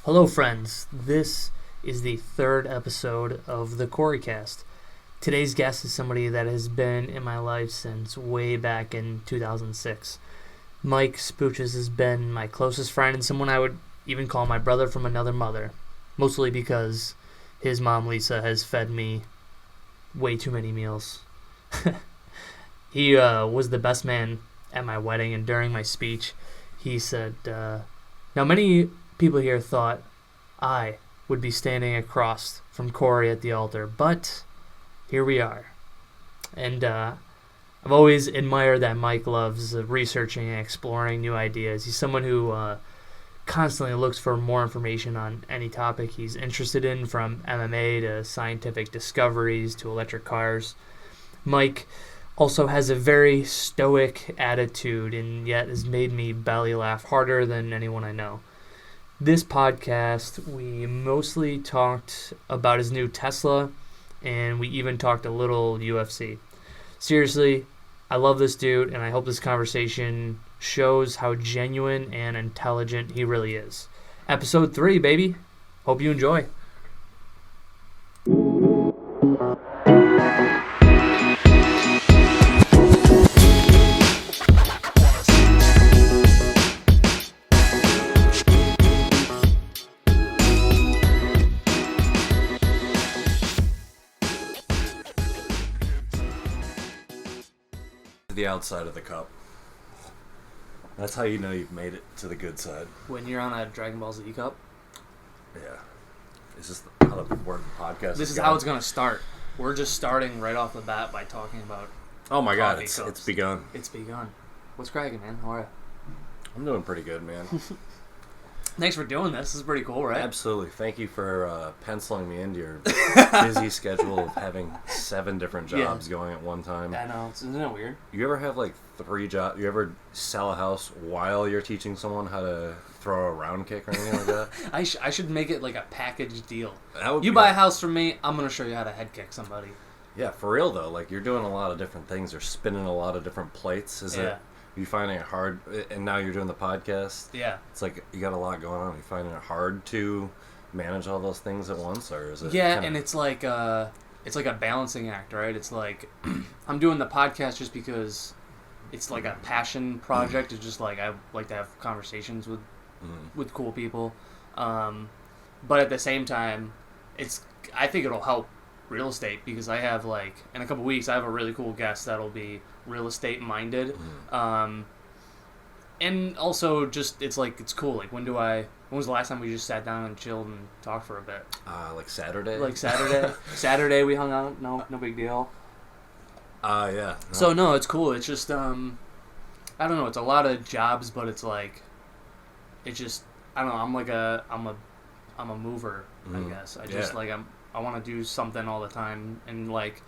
Hello, friends. This is the third episode of the Cory cast. Today's guest is somebody that has been in my life since way back in 2006. Mike Spuches has been my closest friend and someone I would even call my brother from another mother, mostly because his mom, Lisa, has fed me way too many meals. He was the best man at my wedding, and during my speech, he said, now many people here thought I would be standing across from Cory at the altar, but here we are. And I've always admired that Mike loves researching and exploring new ideas. He's someone who constantly looks for more information on any topic he's interested in, from MMA to scientific discoveries to electric cars. Mike also has a very stoic attitude and yet has made me belly laugh harder than anyone I know. This podcast, we mostly talked about his new Tesla, and we even talked a little UFC. Seriously, I love this dude, and I hope this conversation shows how genuine and intelligent he really is. Episode 3, baby. Hope you enjoy. The outside of the cup. That's how you know you've made it to the good side. When you're on a Dragon Ball Z cup? Yeah. Is this how the important podcast This is how it's going to start. We're just starting right off the bat by talking about Oh my god, coffee cups. it's begun. It's begun. What's cracking, man? How are you? I'm doing pretty good, man. Thanks for doing this. This is pretty cool, right? Absolutely. Thank you for penciling me into your busy schedule of having 7 different jobs going at one time. I know. Isn't it weird? You ever have like 3 jobs? You ever sell a house while you're teaching someone how to throw a round kick or anything like that? I should make it like a package deal. You buy a house from me, I'm going to show you how to head kick somebody. Yeah, for real though. Like, you're doing a lot of different things. You're spinning a lot of different plates. You finding it hard, and now you're doing the podcast? Yeah. It's like you got a lot going on. You finding it hard to manage all those things at once, or is it? Yeah, and it's like a balancing act, right? It's like I'm doing the podcast just because it's like a passion project. It's just like I like to have conversations with cool people, but at the same time, I think it'll help real estate, because I have, like, in a couple weeks I have a really cool guest that'll be real estate minded, and also just it's cool. Like, when was the last time we just sat down and chilled and talked for a bit? Like Saturday. Saturday we hung out. No big deal. Yeah. No. So no, it's cool. It's just I don't know. It's a lot of jobs, but it's like, it's just, I don't know. I'm a mover. I guess I just I want to do something all the time, and like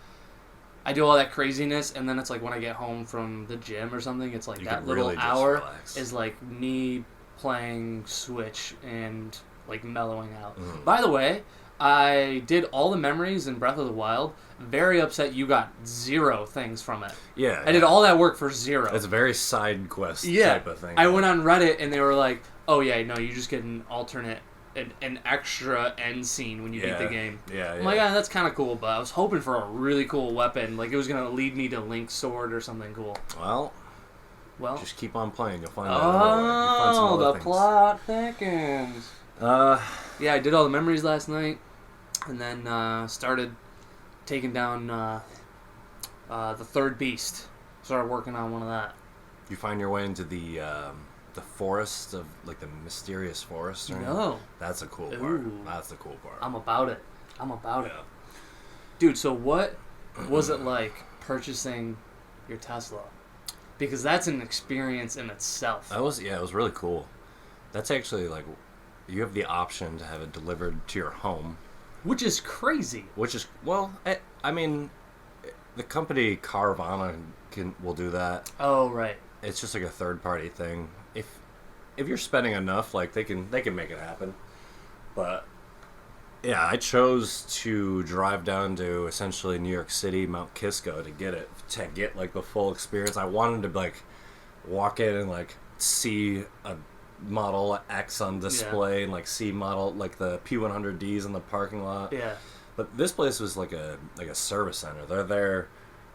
I do all that craziness, and then it's like when I get home from the gym or something, it's like you that little hour is like me playing Switch and like mellowing out. By the way, I did all the memories in Breath of the Wild. Very upset you got 0 things from it. Yeah. I did all that work for 0. It's a very side quest type of thing. I went on Reddit and they were like, oh yeah, no, you just get an alternate, an extra end scene when you beat the game. Yeah, I'm like, that's kind of cool, but I was hoping for a really cool weapon. Like, it was going to lead me to Link's sword or something cool. Well, just keep on playing. You'll find out. Oh, the plot thickens. Yeah, I did all the memories last night, and then started taking down the third beast. Started working on one of that. You find your way into the forest of, like, the mysterious forest? Or No. That's a cool part. Ooh. That's the cool part. I'm about it. Dude, so what was it like purchasing your Tesla? Because that's an experience in itself. It was really cool. That's actually, like, you have the option to have it delivered to your home. Which is crazy. I mean, the company Carvana will do that. Oh, right. It's just like a third-party thing. If you're spending enough, like, they can make it happen. But yeah, I chose to drive down to essentially New York City, Mount Kisco, to get like the full experience. I wanted to like walk in and like see a Model X on display and like C model, like the P100Ds in the parking lot. Yeah. But this place was like a service center. They're there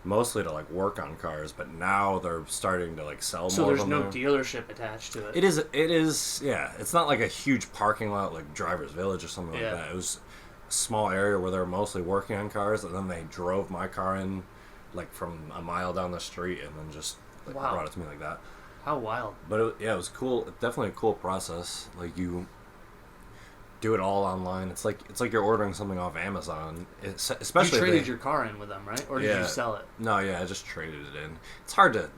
mostly to like work on cars, but now they're starting to like sell So more there's of them no dealership attached to it. It is, yeah. It's not like a huge parking lot like Driver's Village or something like that. It was a small area where they were mostly working on cars, and then they drove my car in like from a mile down the street and then just brought it to me like that. How wild. But it was cool. Definitely a cool process. Like you do it all online. It's like you're ordering something off Amazon. Especially you traded your car in with them, right? Or did you sell it? No, yeah, I just traded it in. It's hard to.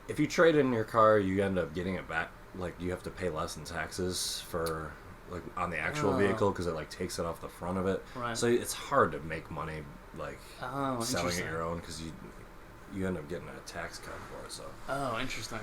If you trade in your car, you end up getting it back. Like you have to pay less in taxes for like on the actual vehicle because it like takes it off the front of it. Right. So it's hard to make money like selling it your own because you end up getting a tax cut for it. So. Oh, interesting.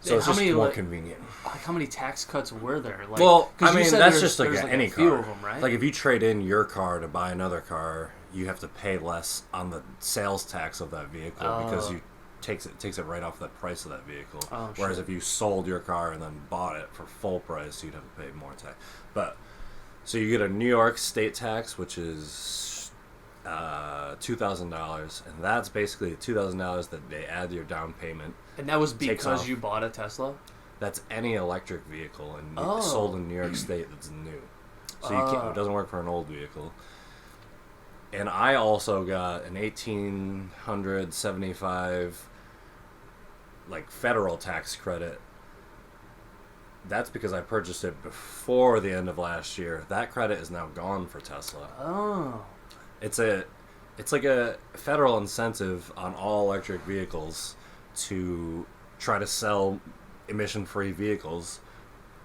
So it's just more convenient. Like how many tax cuts were there? Like, well, I mean, that's just like any few car. Of them, right? Like if you trade in your car to buy another car, you have to pay less on the sales tax of that vehicle because you takes it right off the price of that vehicle. Oh, Whereas if you sold your car and then bought it for full price, you'd have to pay more tax. But so you get a New York state tax, which is $2,000, and that's basically $2,000 that they add to your down payment. And that was because you bought a Tesla? That's any electric vehicle sold in New York State that's new. So you can't, it doesn't work for an old vehicle. And I also got an 1,875 like federal tax credit. That's because I purchased it before the end of last year. That credit is now gone for Tesla. Oh. It's like a federal incentive on all electric vehicles to try to sell emission-free vehicles,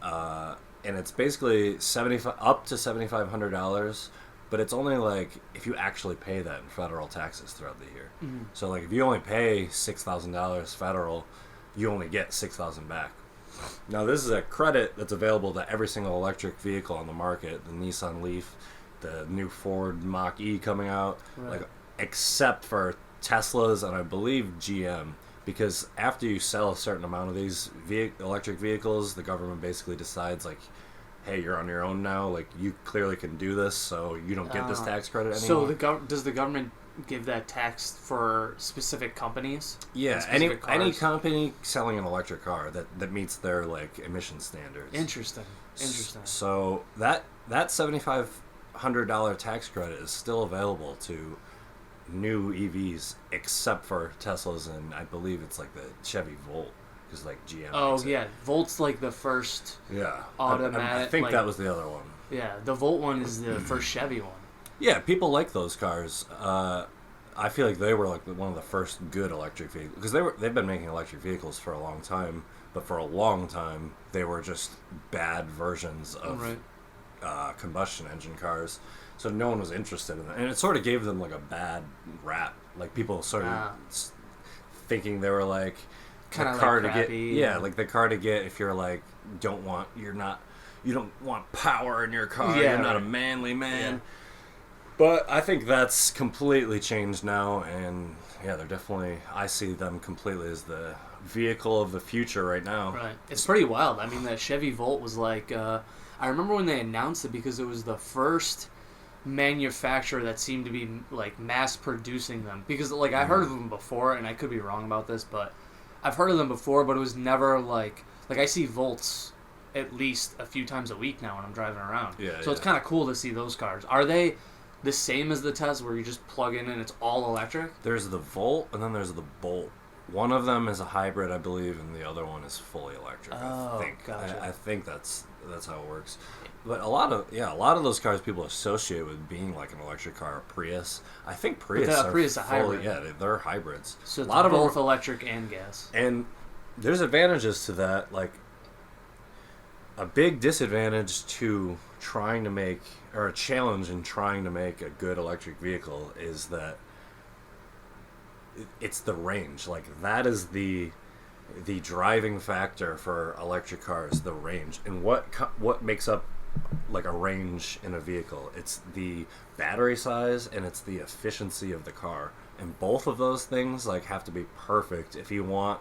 and it's basically up to $7,500, but it's only like if you actually pay that in federal taxes throughout the year. Mm-hmm. So like if you only pay $6,000 federal, you only get $6,000 back. Now this is a credit that's available to every single electric vehicle on the market: the Nissan Leaf, the new Ford Mach-E coming out, like except for Teslas and I believe GM. Because after you sell a certain amount of these electric vehicles, the government basically decides, like, hey, you're on your own now. Like, you clearly can do this, so you don't get this tax credit anymore. So does the government give that tax for specific companies? Yeah, any company selling an electric car that meets their, like, emission standards. Interesting. So that $7,500 tax credit is still available to new EVs except for Teslas, and I believe it's like the Chevy Volt because like GM. Oh yeah, Volt's like the first automatic. I think that was the other one. Yeah, the Volt one is the first Chevy one. Yeah, people like those cars. I feel like they were like one of the first good electric vehicles because they've been making electric vehicles for a long time, but for a long time they were just bad versions of combustion engine cars. So no one was interested in that. And it sort of gave them like a bad rap. Like people started thinking they were like kind of car like to crappy, get. Yeah, like the car to get if you're like you don't want power in your car. Yeah, you're not a manly man. Yeah. But I think that's completely changed now, and yeah, they're definitely. I see them completely as the vehicle of the future right now. Right. It's pretty wild. I mean, that Chevy Volt was like. I remember when they announced it because it was the first manufacturer that seemed to be like mass producing them, because like I heard of them before, and I could be wrong about this, but I've heard of them before, but it was never like I see Volts at least a few times a week now when I'm driving around. So it's kind of cool to see those cars. Are they the same as the Tesla where you just plug in and it's all electric? There's the Volt and then there's the Bolt. One of them is a hybrid, I believe, and the other one is fully electric. Oh, I think. Gotcha. I think that's how it works. But a lot of those cars people associate with being like an electric car, a Prius. I think Prius are Prius a fully, hybrid. Yeah, they're hybrids. So it's both electric and gas. And there's advantages to that. Like a big disadvantage to trying to make, or a challenge in trying to make a good electric vehicle is that it's the range. Like that is the driving factor for electric cars, the range. And what makes up like a range in a vehicle? It's the battery size and it's the efficiency of the car. And both of those things like have to be perfect if you want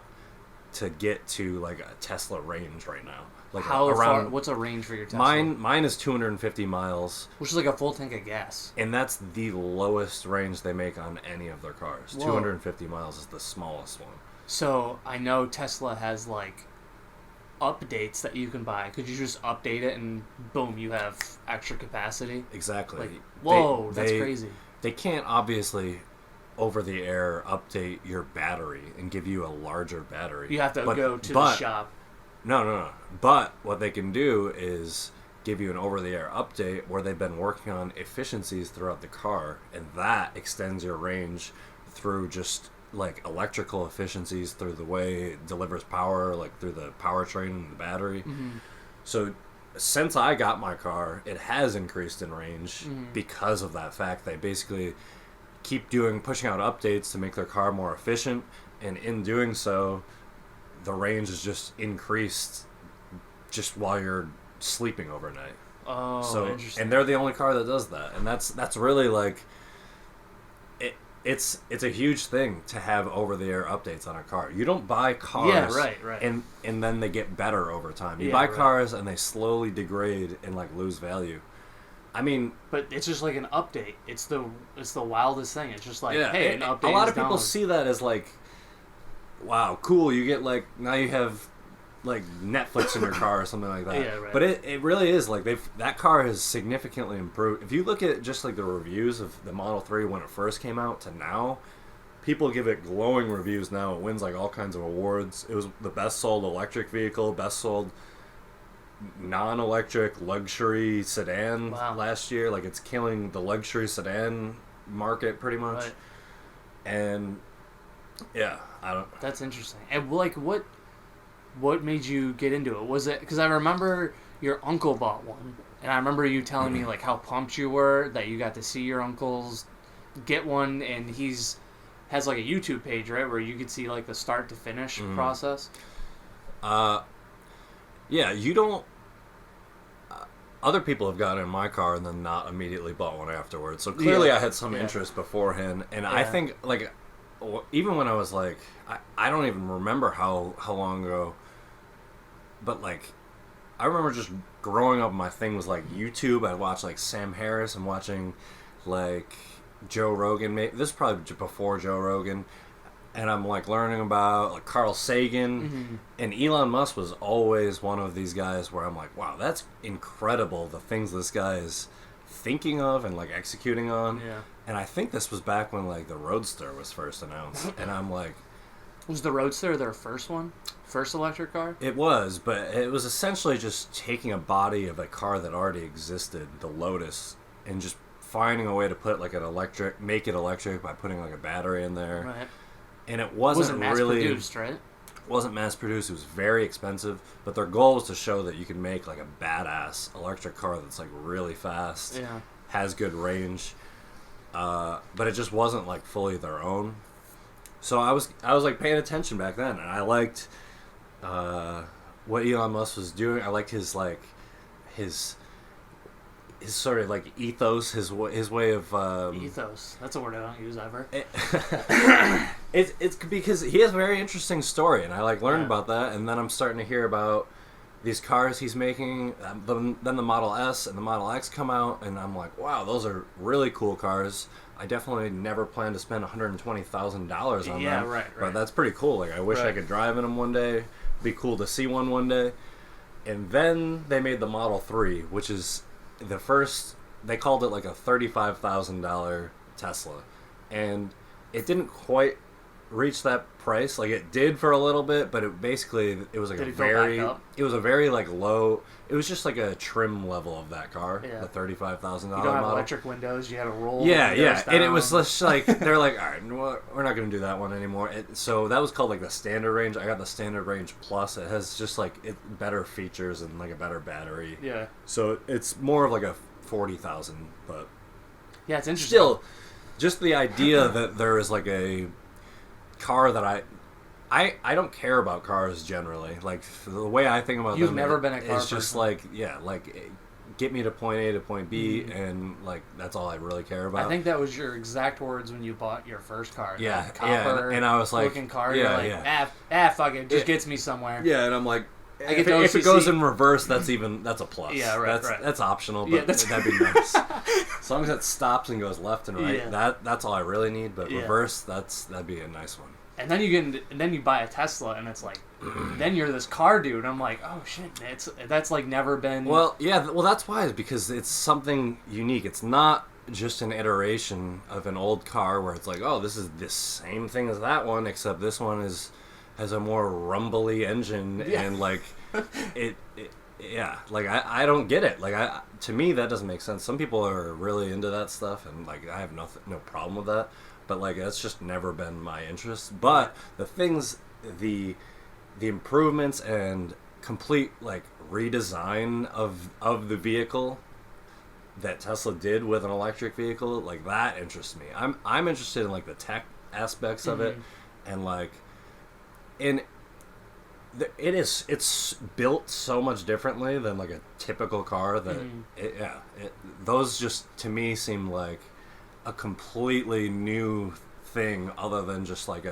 to get to like a Tesla range right now. Like How far? What's a range for your Tesla? Mine is 250 miles, which is like a full tank of gas. And that's the lowest range they make on any of their cars. Whoa. 250 miles is the smallest one. So I know Tesla has like updates that you can buy. Could you just update it and boom, you have extra capacity? Exactly. Like, whoa, that's crazy. They can't obviously over the air update your battery and give you a larger battery. You have to go to the shop. No. But what they can do is give you an over-the-air update where they've been working on efficiencies throughout the car, and that extends your range through just like electrical efficiencies through the way it delivers power, like through the powertrain and the battery. Mm-hmm. So since I got my car, it has increased in range because of that fact. They basically keep pushing out updates to make their car more efficient, and in doing so, the range is just increased just while you're sleeping overnight. Oh, so interesting. And they're the only car that does that, and that's really like it's a huge thing to have over-the-air updates on a car. You don't buy cars, right, and then they get better over time. You buy cars and they slowly degrade and like lose value. I mean, but it's just like an update. It's the wildest thing. It's just like, hey, an update. A lot of people see that as like, wow, cool. You get like now you have like Netflix in your car or something like that. Yeah, right. But it really is like that car has significantly improved. If you look at just like the reviews of the Model 3 when it first came out to now, people give it glowing reviews now. It wins like all kinds of awards. It was the best sold electric vehicle, best sold non-electric luxury sedan last year. Like it's killing the luxury sedan market pretty much. Right. And yeah, I don't. That's interesting. And like, what made you get into it? Was it because I remember your uncle bought one, and I remember you telling me like how pumped you were that you got to see your uncles get one, and has like a YouTube page, right, where you could see like the start to finish process. Yeah, you don't. Other people have gotten in my car and then not immediately bought one afterwards. So clearly, I had some interest beforehand, and I think like even when I was like, I don't even remember how long ago, but like I remember just growing up. My thing was like YouTube. I'd watch like Sam Harris and watching like Joe Rogan. This is probably before Joe Rogan. And I'm like learning about like Carl Sagan, and Elon Musk was always one of these guys where I'm like, wow, that's incredible, the things this guy is thinking of and like executing on. Yeah. And I think this was back when like the Roadster was first announced, and I'm like, was the Roadster their first one? First electric car? It was, but it was essentially just taking a body of a car that already existed, the Lotus, and just finding a way to put like make it electric by putting like a battery in there. Right. And it wasn't really mass-produced, right? It wasn't mass-produced. It was very expensive. But their goal was to show that you can make like a badass electric car that's like really fast, has good range. But it just wasn't like fully their own. So I was like paying attention back then, and I liked what Elon Musk was doing. I liked his sort of like ethos, his way of ethos. That's a word I don't use ever. It's because he has a very interesting story, and I like learned about that, and then I'm starting to hear about these cars he's making. Then the Model S and the Model X come out, and I'm like, wow, those are really cool cars. I definitely never plan to spend $120,000 on them. Yeah, right. But that's pretty cool. Like I wish I could drive in them one day. It'd be cool to see one day. And then they made the Model 3, which is the first. They called it like a $35,000 Tesla, and it didn't quite reach that price. Like it did for a little bit, but it was like it was a very like low. It was just like a trim level of that car, the $35,000 model. You don't have model. electric windows. You had a roll. Yeah, and it was just like they're like, all right, we're not going to do that one anymore. So that was called like the standard range. I got the standard range plus. It has just like better features and like a better battery. Yeah. So it's more of like a 40,000, but yeah, it's interesting. Still, just the idea that there is like a car that I don't care about cars generally. Like the way I think about them, you've never been a car it's just person. like get me to point A to point B, and like that's all I really care about. I think that was your exact words when you bought your first car. Yeah, that copper and I was like, looking car. yeah, You're like, fuck it, just gets me somewhere. Yeah, and I'm like, I get if it goes in reverse, that's a plus. Yeah, right, that's optional, but that'd be nice. As long as it stops and goes left and right, that's all I really need. But reverse, that'd be a nice one. And then you buy a Tesla, and it's like, then you're this car dude. I'm like, oh shit, that's like never been. Well, yeah, that's why, because it's something unique. It's not just an iteration of an old car where it's like, oh, this is the same thing as that one, except this one has a more rumbly engine and like it like I don't get it. Like to me that doesn't make sense. Some people are really into that stuff, and like I have no problem with that. But like that's just never been my interest. But the things, the improvements and complete like redesign of the vehicle that Tesla did with an electric vehicle, like that interests me. I'm interested in like the tech aspects of it, and like it's built so much differently than like a typical car that those just to me seem like a completely new thing, other than just like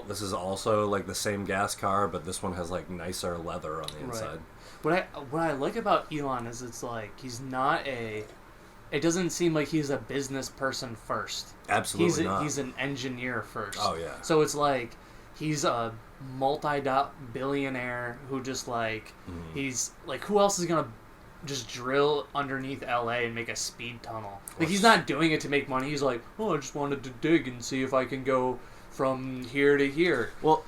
this is also like the same gas car, but this one has like nicer leather on the inside. What I like about Elon is it's like he's not it doesn't seem like he's a business person first. Absolutely not. He's an engineer first. Oh yeah. So it's like he's a multi-billionaire who just like he's like, who else is gonna just drill underneath LA and make a speed tunnel? Like he's not doing it to make money. He's like, oh, I just wanted to dig and see if I can go from here to here. Well,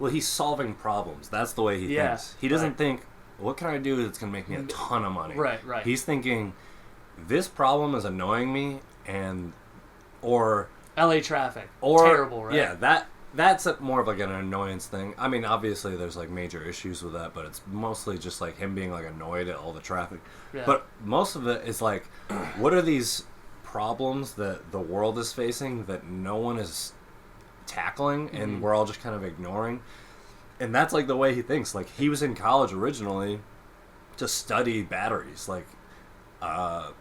he's solving problems. That's the way he thinks. He doesn't think, what can I do that's gonna make me a ton of money? Right. He's thinking, this problem is annoying me, or LA traffic, terrible, right? Yeah, that's more of like an annoyance thing. I mean, obviously there's like major issues with that, but it's mostly just like him being like annoyed at all the traffic. Yeah. But most of it is like, what are these problems that the world is facing that no one is tackling and we're all just kind of ignoring? And that's like the way he thinks. Like he was in college originally to study batteries. Like that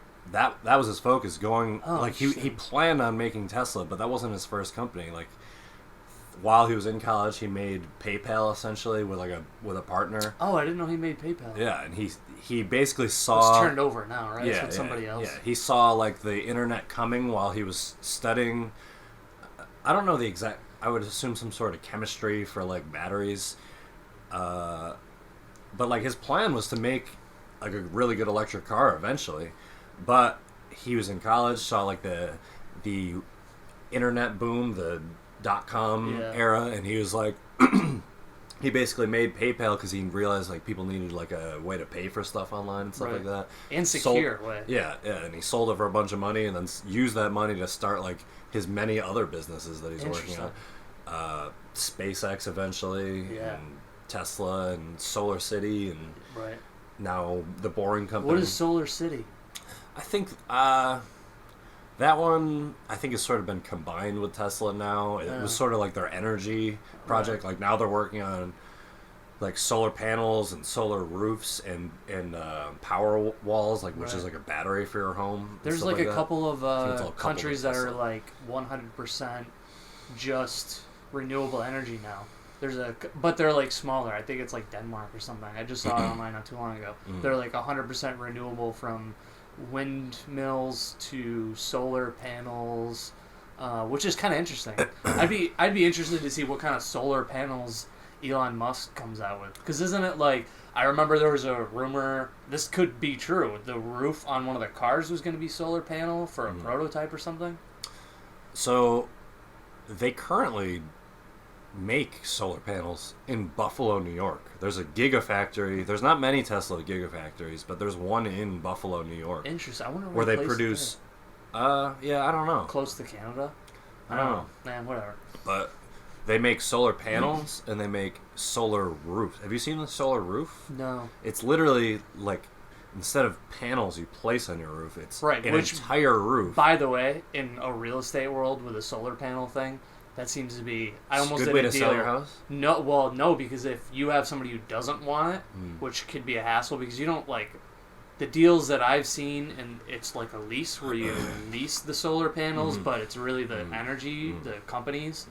was his focus. He planned on making Tesla, but that wasn't his first company. Like while he was in college, he made PayPal essentially with a partner. Oh, I didn't know he made PayPal. Yeah, and he basically saw. It's turned over now, right? Yeah, it's with somebody else. Yeah, he saw like the internet coming while he was studying. I don't know the exact. I would assume some sort of chemistry for like batteries, but like his plan was to make like a really good electric car eventually. But he was in college, saw like the internet boom, the .com era, and he was like, he basically made PayPal because he realized like people needed like a way to pay for stuff online and stuff like that. And secure way. Yeah, and he sold it for a bunch of money and then used that money to start like his many other businesses that he's working on. SpaceX eventually, and Tesla and Solar City, and now the Boring Company. What is Solar City? I think that one, I think, has sort of been combined with Tesla now. It was sort of like their energy project. Like now they're working on like solar panels and solar roofs and power walls, like which is like a battery for your home. There's like a couple of countries that are like 100% just renewable energy now. But they're like smaller. I think it's like Denmark or something. I just saw it online not too long ago. They're like 100% renewable, from windmills to solar panels, which is kind of interesting. I'd be interested to see what kind of solar panels Elon Musk comes out with, because isn't it like, I remember there was a rumor, this could be true, the roof on one of the cars was going to be solar panel for a prototype or something? So they currently make solar panels in Buffalo, New York. There's a gigafactory. There's not many Tesla gigafactories, but there's one in Buffalo, New York. Interesting. I wonder where they produce. I don't know. Close to Canada. I don't know. Man, whatever. But they make solar panels and they make solar roofs. Have you seen the solar roof? No. It's literally like, instead of panels you place on your roof, it's an entire roof. By the way, in a real estate world with a solar panel thing, that seems to be... I almost did a deal. Good way to sell your house? No, because if you have somebody who doesn't want it, which could be a hassle, because you don't, like... the deals that I've seen, and it's like a lease where you lease the solar panels, but it's really the energy, the companies.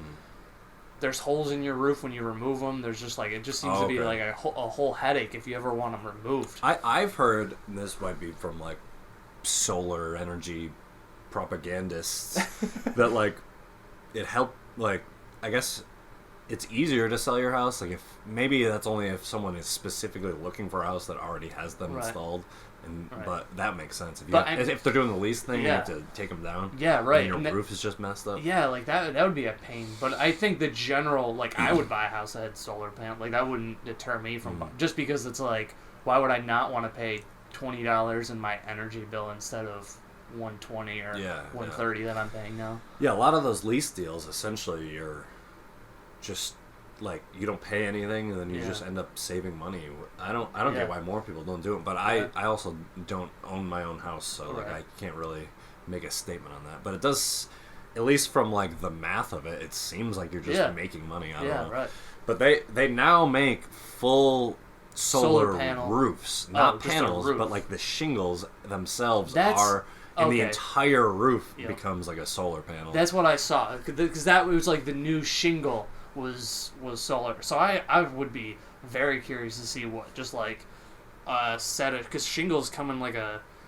There's holes in your roof when you remove them. There's just like, it just seems to be like a whole headache if you ever want them removed. I've heard, and this might be from like solar energy propagandists, that like it helped, like, I guess it's easier to sell your house. Like, if maybe that's only if someone is specifically looking for a house that already has them installed. And but that makes sense. If they're doing the lease thing, you have to take them down. Yeah, right. And your roof is just messed up. Yeah, like that would be a pain. But I think the general, like, I would buy a house that had solar panel. Like, that wouldn't deter me from just because it's like, why would I not want to pay $20 in my energy bill instead of $120 or $130 that I'm paying now? Yeah, a lot of those lease deals, essentially, you're just like, you don't pay anything, and then you just end up saving money. I don't get why more people don't do it, but I also don't own my own house, so like I can't really make a statement on that. But it does, at least from like the math of it, it seems like you're just making money. I don't know. Right. But they now make full solar roofs, not panels, but like the shingles themselves are. And the entire roof becomes like a solar panel. That's what I saw, because that was like the new shingle was solar. So I would be very curious to see what just like set it, because shingles come in like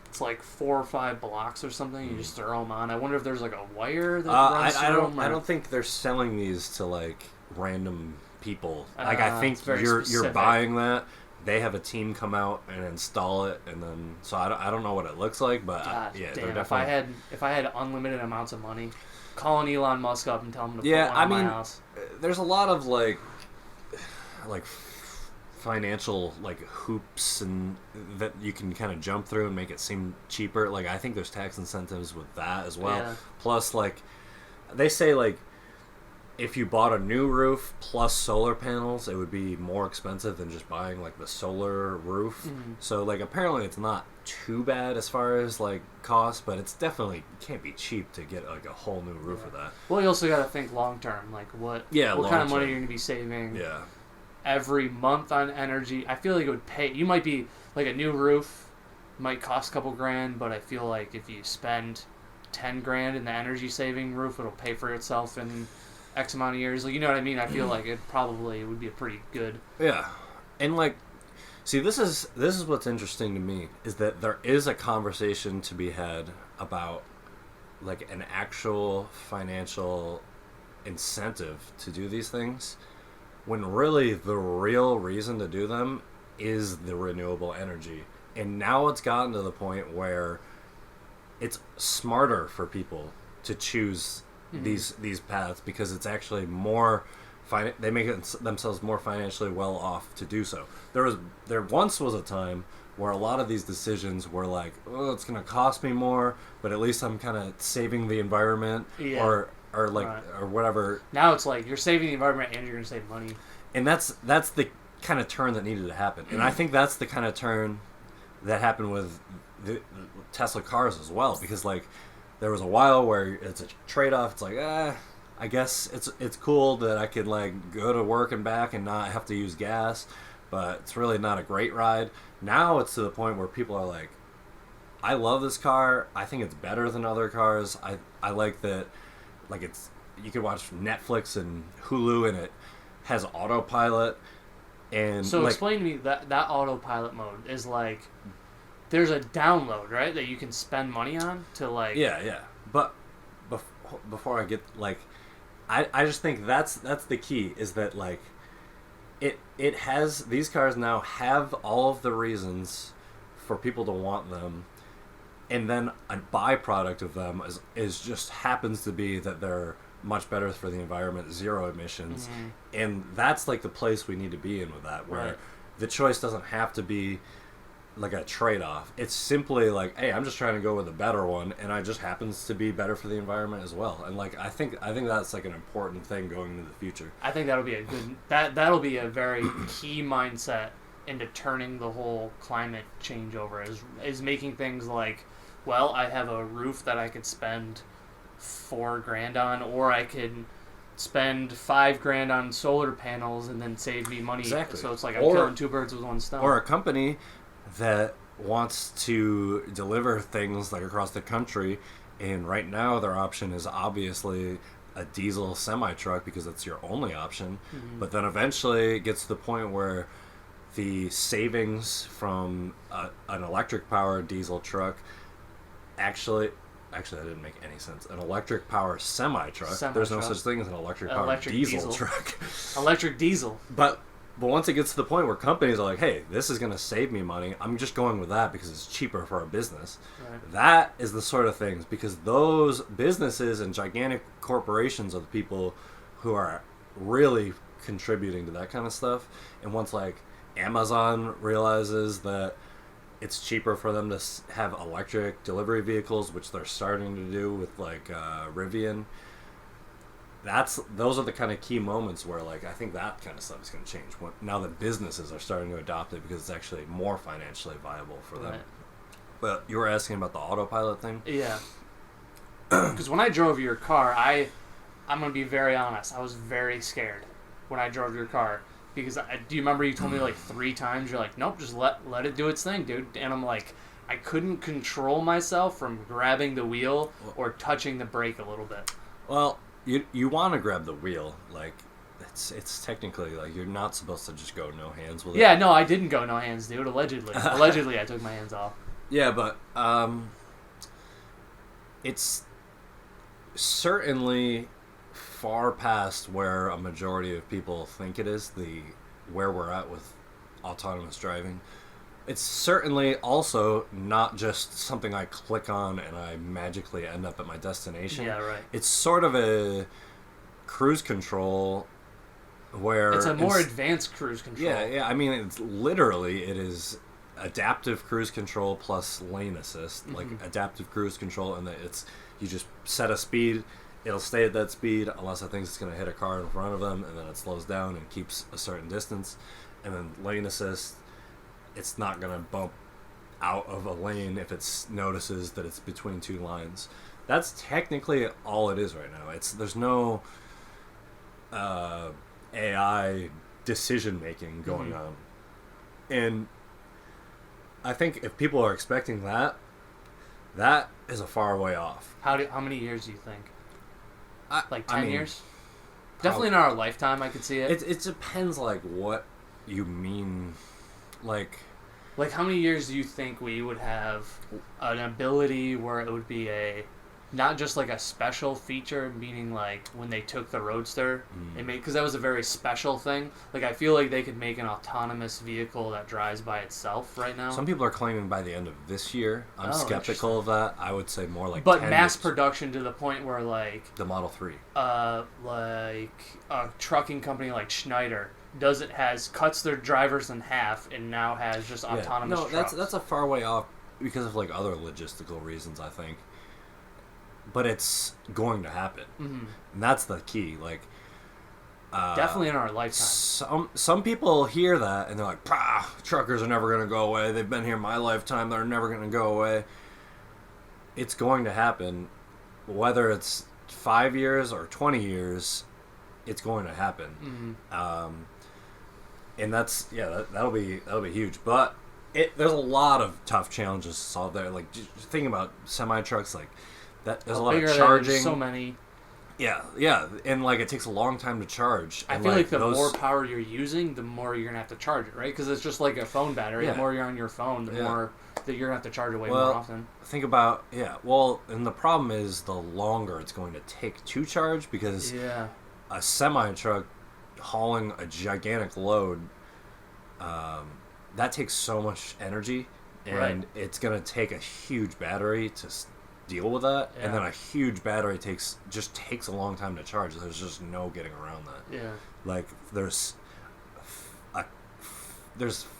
it's like 4 or 5 blocks or something. You just throw them on. I wonder if there's like a wire that runs through them. I don't think they're selling these to like random people. Like, I think you're buying that. They have a team come out and install it, and then so I don't know what it looks like, but they're definitely. If I had unlimited amounts of money, calling Elon Musk up and telling him to put one in my house. There's a lot of like financial like hoops and that you can kind of jump through and make it seem cheaper. Like, I think there's tax incentives with that as well. Yeah. Plus, like, they say like, if you bought a new roof plus solar panels, it would be more expensive than just buying like the solar roof. Mm-hmm. So like, apparently it's not too bad as far as like cost, but it's definitely can't be cheap to get like a whole new roof of that. Well, you also got to think long term, like what kind of money you're going to be saving every month on energy. I feel like it would pay. You might be like, a new roof might cost a couple grand, but I feel like if you spend 10 grand in the energy saving roof, it'll pay for itself in X amount of years. Like, you know what I mean? I feel like it probably would be a pretty good. Yeah. And like, see, this is what's interesting to me, is that there is a conversation to be had about like an actual financial incentive to do these things, when really the real reason to do them is the renewable energy. And now it's gotten to the point where it's smarter for people to choose these paths, because it's actually more they make it themselves more financially well off to do so. There once was a time where a lot of these decisions were like, oh, it's going to cost me more, but at least I'm kind of saving the environment, or whatever. Now it's like, you're saving the environment and you're going to save money. And that's the kind of turn that needed to happen. And I think that's the kind of turn that happened with the Tesla cars as well, because like, there was a while where it's a trade-off. It's like, I guess it's cool that I could like go to work and back and not have to use gas, but it's really not a great ride. Now it's to the point where people are like, I love this car. I think it's better than other cars. I like that, like, you can watch Netflix and Hulu and it has autopilot. And so like, explain to me that autopilot mode is like, there's a download, right, that you can spend money on to like. Yeah. But before I get like, I just think that's the key, is that like, it has, these cars now have all of the reasons for people to want them, and then a byproduct of them is just happens to be that they're much better for the environment, zero emissions, and that's like the place we need to be in with that, where the choice doesn't have to be like a trade-off. It's simply like, hey, I'm just trying to go with a better one, and it just happens to be better for the environment as well. And like, I think that's like an important thing going into the future. I think that'll be a good that'll be a very key mindset into turning the whole climate change over, is making things like, well, I have a roof that I could spend $4,000 on, or I could spend $5,000 on solar panels and then save me money. Exactly. So it's like I'm killing two birds with one stone. Or a company that wants to deliver things like across the country, and right now their option is obviously a diesel semi-truck because that's your only option. Mm-hmm. But then eventually it gets to the point where the savings from an electric powered diesel truck actually that didn't make any sense. An electric power semi truck. There's no such thing as an electric powered diesel truck. Electric diesel. But once it gets to the point where companies are like, hey, this is going to save me money, I'm just going with that because it's cheaper for our business. Right. That is the sort of things, because those businesses and gigantic corporations are the people who are really contributing to that kind of stuff. And once like Amazon realizes that it's cheaper for them to have electric delivery vehicles, which they're starting to do with like Rivian. Those are the kind of key moments where like I think that kind of stuff is going to change now that businesses are starting to adopt it because it's actually more financially viable for them. Right. But you were asking about the autopilot thing? Yeah. Because when I drove your car, I'm going to be very honest, I was very scared when I drove your car. Because do you remember you told me like 3 times, you're like, nope, just let it do its thing, dude. And I'm like, I couldn't control myself from grabbing the wheel or touching the brake a little bit. Well, you want to grab the wheel. Like, it's technically, like, you're not supposed to just go no hands with it. Yeah, no, I didn't go no hands, dude, allegedly. Allegedly, I took my hands off. Yeah, but it's certainly far past where a majority of people think it is, where we're at with autonomous driving. It's certainly also not just something I click on and I magically end up at my destination. Yeah, right. It's sort of a cruise control where... It's a more advanced cruise control. Yeah, I mean, it is adaptive cruise control plus lane assist. Mm-hmm. Like adaptive cruise control, and you just set a speed, it'll stay at that speed unless it thinks it's going to hit a car in front of them, and then it slows down and keeps a certain distance. And then lane assist, it's not going to bump out of a lane if it notices that it's between 2 lines. That's technically all it is right now. There's no AI decision making going on. And I think if people are expecting that is a far way off. How many years do you think? Like 10 years? Probably, definitely in our lifetime, I could see it. It depends, like, what you mean. Like, how many years do you think we would have an ability where it would be not just like a special feature, meaning like when they took the Roadster, because that was a very special thing. Like, I feel like they could make an autonomous vehicle that drives by itself right now. Some people are claiming by the end of this year. I'm skeptical of that. I would say more like 10 mass years. Production to the point where like the Model 3. Like a trucking company like Schneider cuts their drivers in half and now has just autonomous trucks. That's a far way off because of like other logistical reasons, I think. But it's going to happen, and that's the key. Like, definitely in our lifetime. Some people hear that and they're like, truckers are never going to go away. They've been here my lifetime. They're never going to go away. It's going to happen, whether it's 5 years or 20 years. It's going to happen, and that'll be huge. But there's a lot of tough challenges to solve there. Like, just thinking about semi trucks, like. There's a lot of charging. So many. Yeah, and like it takes a long time to charge. I feel like the more power you're using, the more you're gonna have to charge it, right? Because it's just like a phone battery. Yeah. The more you're on your phone, the more that you're gonna have to charge it more often. Think about and the problem is the longer it's going to take to charge because a semi truck hauling a gigantic load, that takes so much energy, and it's gonna take a huge battery to deal with that, and then a huge battery takes a long time to charge. There's just no getting around that. Yeah, like there's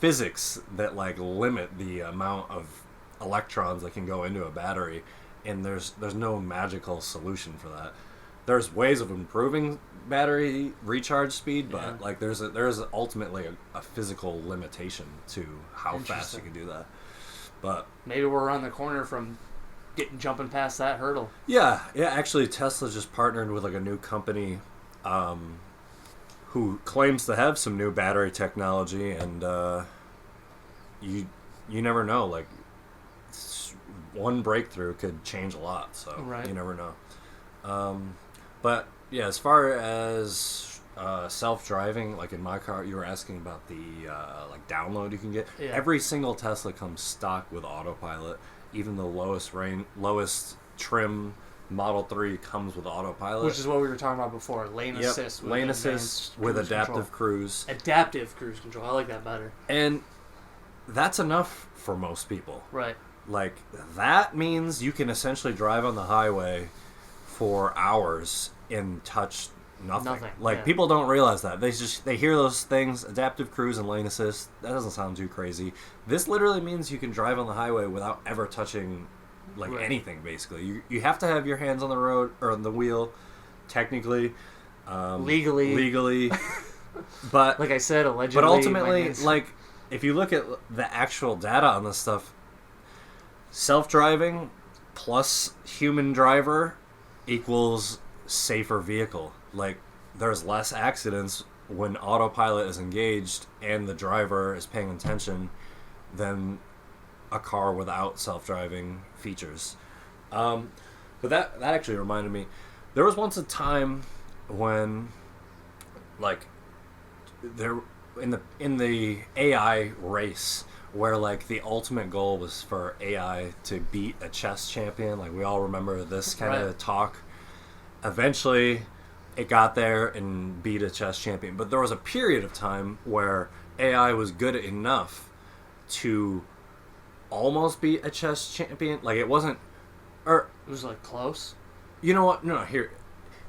physics that like limit the amount of electrons that can go into a battery, and there's no magical solution for that. There's ways of improving battery recharge speed, but like there's ultimately a physical limitation to how fast you can do that. But maybe we're around the corner from jumping past that hurdle. Yeah. Actually, Tesla just partnered with like a new company, who claims to have some new battery technology, and you never know. Like, one breakthrough could change a lot. So you never know. But yeah, as far as self-driving, like in my car, you were asking about the like download you can get. Yeah. Every single Tesla comes stock with autopilot. Even the lowest trim Model 3 comes with autopilot. Which is what we were talking about before. Lane assist. Lane assist with adaptive cruise. Adaptive cruise control. I like that better. And that's enough for most people. Right. Like, that means you can essentially drive on the highway for hours and touch nothing. Like, people don't realize that. They hear those things, adaptive cruise and lane assist. That doesn't sound too crazy. This literally means you can drive on the highway without ever touching anything. Basically, you have to have your hands on the road or on the wheel, technically, legally. But like I said, allegedly. But ultimately, like, if you look at the actual data on this stuff, self-driving plus human driver equals safer vehicle. Like, there's less accidents when autopilot is engaged and the driver is paying attention than a car without self-driving features. But that actually reminded me, there was once a time when, like, there in the AI race, where like the ultimate goal was for AI to beat a chess champion. Like, we all remember this kind of talk. Eventually, it got there and beat a chess champion. But there was a period of time where AI was good enough to almost beat a chess champion. Like, it wasn't, or it was like close. You know what? No, here,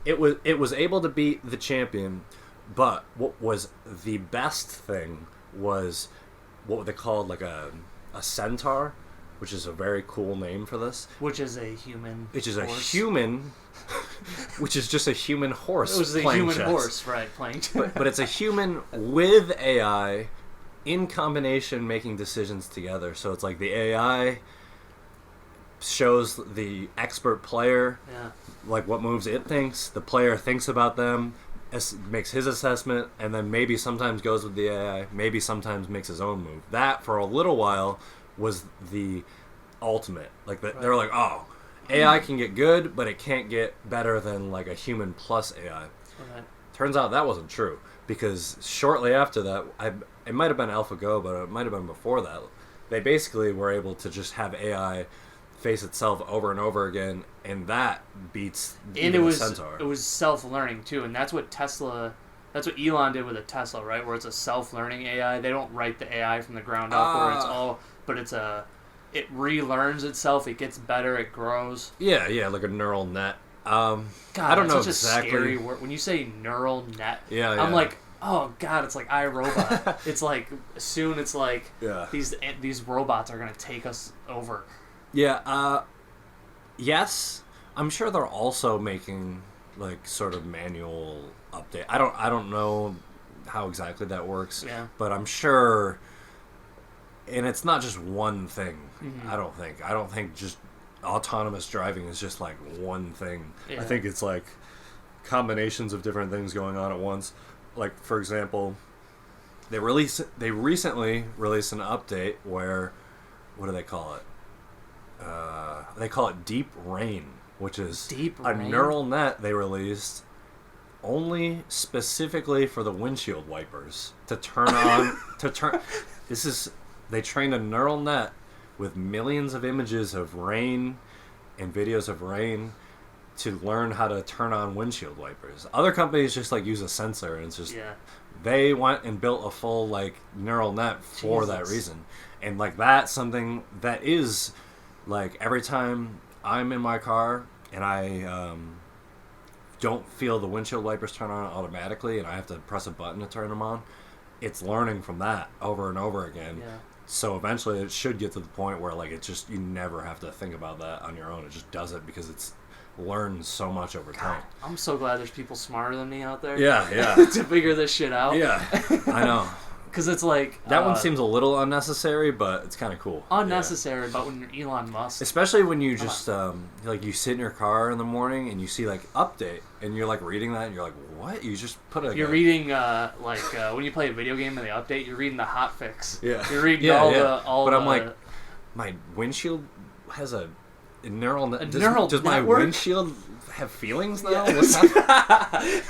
it was able to beat the champion. But what was the best thing was what they called like a centaur, which is a very cool name for this. Which is a human. Which is horse. A human. Which is just a human horse. It was a human horse, right? Playing. but it's a human with AI, in combination, making decisions together. So it's like the AI shows the expert player, like what moves it thinks. The player thinks about them, makes his assessment, and then maybe sometimes goes with the AI, maybe sometimes makes his own move. That, for a little while, was the ultimate. Like, they were like, oh, AI can get good, but it can't get better than, like, a human plus AI. Right. Turns out that wasn't true, because shortly after that, it might have been AlphaGo, but it might have been before that, they basically were able to just have AI face itself over and over again, and that beats even a centaur. It was self-learning too, and that's what Elon did with a Tesla, right? Where it's a self-learning AI. They don't write the AI from the ground up, where it's all, but it relearns itself. It gets better. It grows. Yeah, like a neural net. God, I don't know such exactly. A scary word. When you say neural net, I'm like, oh God, it's like iRobot. It's like soon it's like these robots are gonna take us over. Yeah, yes. I'm sure they're also making, like, sort of manual update. I don't know how exactly that works. Yeah. But I'm sure, and it's not just one thing. Mm-hmm. I don't think just autonomous driving is just like one thing. Yeah. I think it's like combinations of different things going on at once. Like, for example, they recently released an update where, what do they call it? They call it Deep Rain, which is a neural net they released only specifically for the windshield wipers to turn on. They trained a neural net with millions of images of rain and videos of rain to learn how to turn on windshield wipers. Other companies just like use a sensor, and it's just they went and built a full like neural net for that reason. And like that's something that is like every time I'm in my car and I don't feel the windshield wipers turn on automatically and I have to press a button to turn them on, it's learning from that over and over again. Yeah. So eventually it should get to the point where like it's just, you never have to think about that on your own. It just does it because it's learned so much over time. I'm so glad there's people smarter than me out there. Yeah. To figure this shit out. Yeah, I know. Because it's like... That one seems a little unnecessary, but it's kind of cool. Unnecessary, but when you're Elon Musk... Especially when you just, like, you sit in your car in the morning and you see, like, update, and you're, like, reading that, and you're like, what? You just put a... You're reading, when you play a video game and they update, you're reading the hotfix. Yeah. You're reading all But the... I'm like, my windshield has a neural... Does my network? windshield have feelings now? Yeah. What's happening?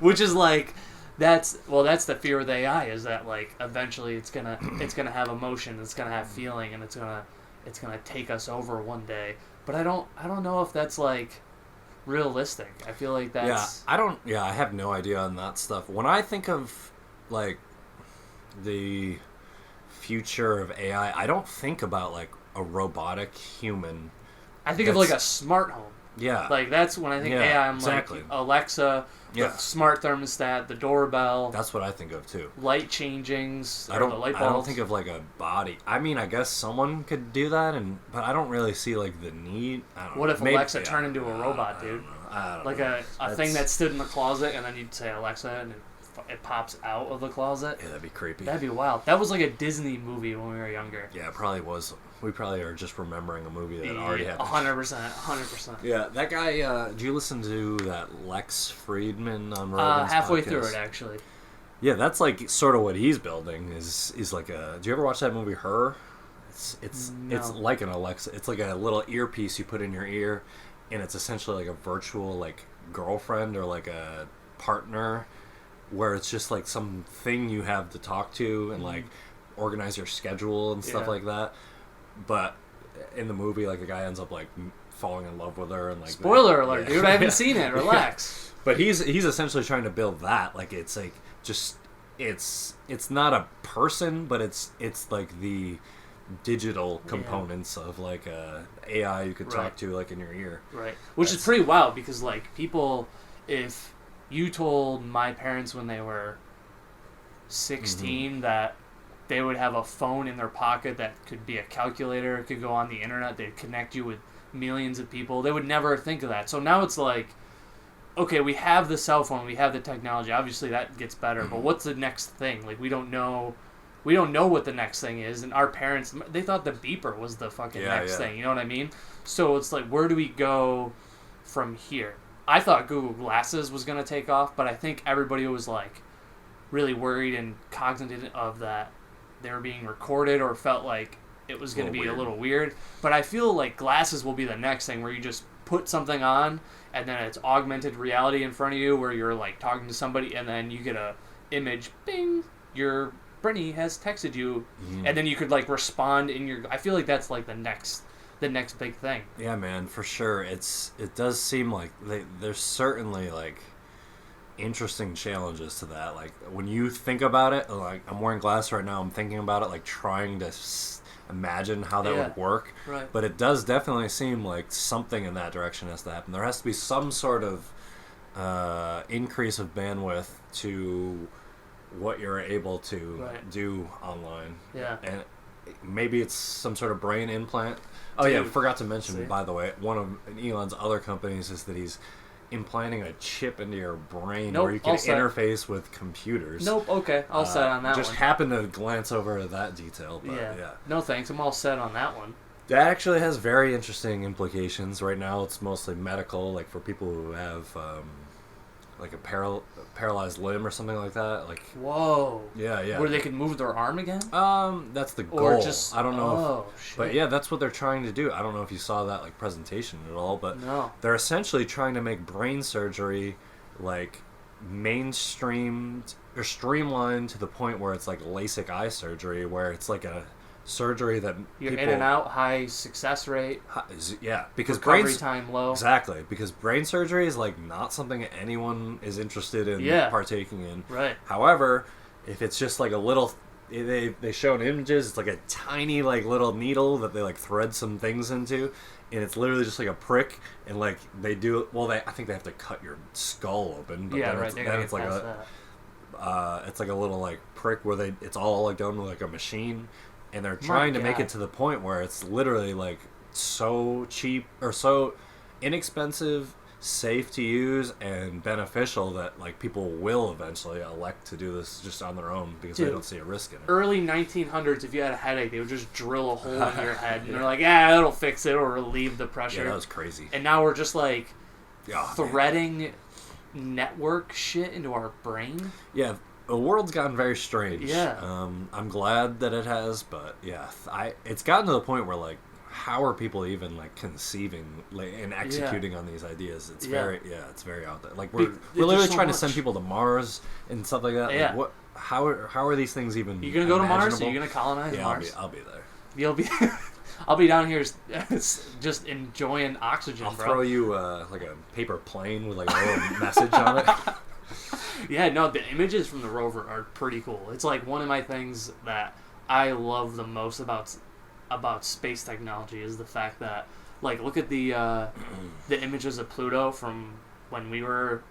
Which is like... That's the fear with AI, is that like eventually it's gonna have emotion, it's gonna have feeling, and it's gonna take us over one day. But I don't know if that's like realistic. I feel like that's I have no idea on that stuff. When I think of like the future of AI, I don't think about like a robotic human. I think of like a smart home. Yeah. Like that's when I think AI. I'm exactly. like Alexa, the smart thermostat, the doorbell. That's what I think of too. Light changings. I don't think of like a body. I mean, I guess someone could do that, but I don't really see like the need. I don't what know. if Alexa turned into a robot, dude? I don't like know. a thing that stood in the closet, and then you'd say Alexa, and it pops out of the closet. Yeah, that'd be creepy. That'd be wild. That was like a Disney movie when we were younger. Yeah, it probably was. We probably are just remembering a movie that already happened. 100%. Yeah, that guy, did you listen to that Lex Friedman on Rogan's halfway podcast? through it, actually. Yeah, that's like sort of what he's building is like a... Do you ever watch that movie, Her? It's like an Alexa. It's like a little earpiece you put in your ear, and it's essentially like a virtual like girlfriend or like a partner, where it's just like some thing you have to talk to and like organize your schedule and stuff like that. But in the movie, like the guy ends up like falling in love with her and like... Spoiler alert, dude! I haven't seen it. Relax. But he's essentially trying to build that. Like it's like just it's not a person, but it's like the digital components of like a AI you could talk to like in your ear. Right. Which is pretty wild because like people, if you told my parents when they were 16 that they would have a phone in their pocket that could be a calculator, it could go on the internet, they'd connect you with millions of people, they would never think of that. So now it's like, okay, we have the cell phone, we have the technology, obviously that gets better, but what's the next thing? Like we don't know what the next thing is, and our parents, they thought the beeper was the fucking next thing, you know what I mean? So it's like, where do we go from here? I thought Google Glasses was going to take off, but I think everybody was like really worried and cognizant of that they were being recorded or felt like it was going to be a little weird. But I feel like glasses will be the next thing where you just put something on and then it's augmented reality in front of you where you're like talking to somebody and then you get a image, bing, your Brittany has texted you, and then you could like respond in your... I feel like that's like the next big thing. Yeah, man, for sure. It does seem like there's certainly like interesting challenges to that. Like when you think about it, like I'm wearing glasses right now, I'm thinking about it, like trying to imagine how that would work. Right. But it does definitely seem like something in that direction has to happen. There has to be some sort of increase of bandwidth to what you're able to do online. Yeah. And maybe it's some sort of brain implant. Oh, yeah, forgot to mention, by the way, one of Elon's other companies is that he's implanting a chip into your brain where you can interface with computers. Okay, all set on that just one. Just happened to glance over that detail, but yeah. No thanks, I'm all set on that one. That actually has very interesting implications. Right now it's mostly medical, like for people who have like a paralyzed limb or something like that. Like, whoa. Yeah. Where they can move their arm again? That's the goal. Or just, I don't know. Shit. But yeah, that's what they're trying to do. I don't know if you saw that like presentation at all, but they're essentially trying to make brain surgery like mainstreamed or streamlined to the point where it's like LASIK eye surgery, where it's like a surgery that you're in and out, high success rate. Yeah, because recovery time low. Exactly, because brain surgery is like not something anyone is interested in partaking in. Right. However, if it's just like a little, they showed images. It's like a tiny like little needle that they like thread some things into, and it's literally just like a prick. And like they do, I think they have to cut your skull open. But then it's like it's like a little like prick where it's all like done with like a machine. And they're trying to make it to the point where it's literally like so cheap or so inexpensive, safe to use and beneficial that like people will eventually elect to do this just on their own because they don't see a risk in it. Early 1900s, if you had a headache, they would just drill a hole in your head, and they're like, "Yeah, it'll fix it or relieve the pressure." Yeah, that was crazy. And now we're just like threading man. network shit into our brain. Yeah, the world's gotten very strange. Yeah. I'm glad that it has, but yeah, it's gotten to the point where like, how are people even like conceiving like, and executing on these ideas? It's it's very out there. Like we're literally trying to send people to Mars and stuff like that. Yeah. Like, what? How are these things even? You gonna go to Mars? imaginable? Are you gonna colonize Mars? I'll be there. You'll be. I'll be down here just enjoying oxygen. I'll bro. throw you like a paper plane with like a little message on it. Yeah, no, the images from the rover are pretty cool. It's like one of my things that I love the most about space technology is the fact that, like, look at the images of Pluto from when we were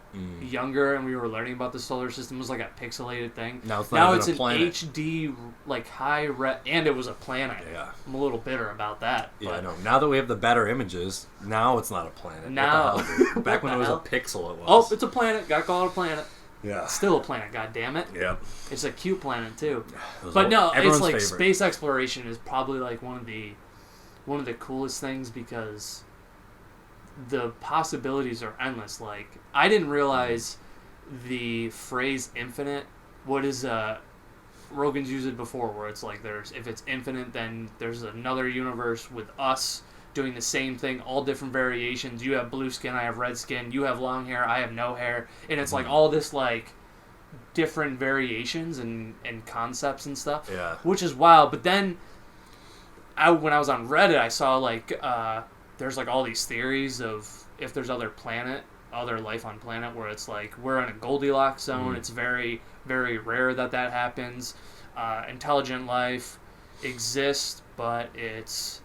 younger and we were learning about the solar system. It was like a pixelated thing. Now it's an HD, like high res, and it was a planet. Yeah, I'm a little bitter about that. Yeah, but I know. Now that we have the better images, now it's not a planet. Now, what the hell, dude? Back when it was a pixel, it was. Oh, it's a planet. Gotta call it a planet. Yeah. Still a planet, goddammit. Yep. It's a cute planet too. But no, it's like favorite. Space exploration is probably like one of the coolest things because the possibilities are endless. Like, I didn't realize the phrase infinite. What is Rogan's used it before, where it's like if it's infinite, then there's another universe with us doing the same thing, all different variations. You have blue skin, I have red skin. You have long hair, I have no hair, and it's like all this like different variations and concepts and stuff. Yeah. Which is wild. But then, when I was on Reddit, I saw like there's like all these theories of if there's other life on planet where it's like we're in a Goldilocks zone. It's very, very rare that happens. Intelligent life exists, but it's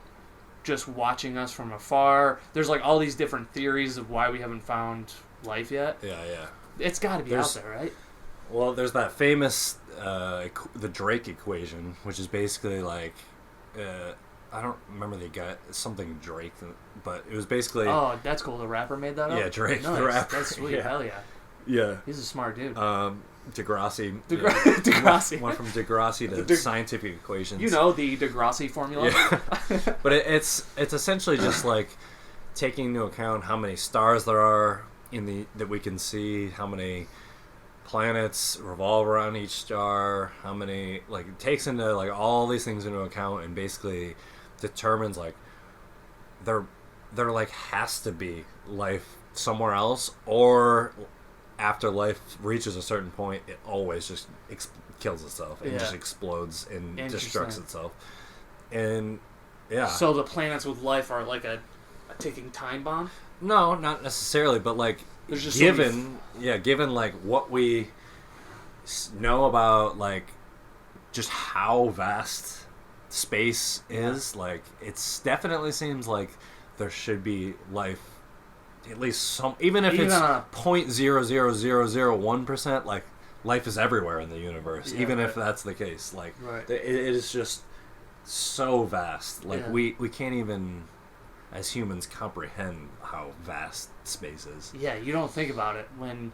just watching us from afar. There's like all these different theories of why we haven't found life yet. Yeah. It's got to be out there, right? Well, there's that famous the Drake equation, which is basically like I don't remember the guy, something Drake, but it was basically. Oh, that's cool. The rapper made that up? Yeah, Drake, nice. The rapper. That's sweet. Yeah. Hell yeah. Yeah. He's a smart dude. Degrassi. Degrassi. Went from Degrassi to scientific equations. You know, the Degrassi formula. Yeah. But it's essentially just like taking into account how many stars there are that we can see, how many planets revolve around each star, how many, like, it takes into like all these things into account and basically determines like there like has to be life somewhere else, or after life reaches a certain point, it always just kills itself and just explodes and destructs itself. And so the planets with life are like a ticking time bomb? No, not necessarily, but like given like what we know about like just how vast space is, like it's definitely seems like there should be life, at least some, even if it's 0.00001%, like life is everywhere in the universe, even if that's the case. Like it is just so vast. Like we can't even as humans comprehend how vast space is. Yeah, you don't think about it when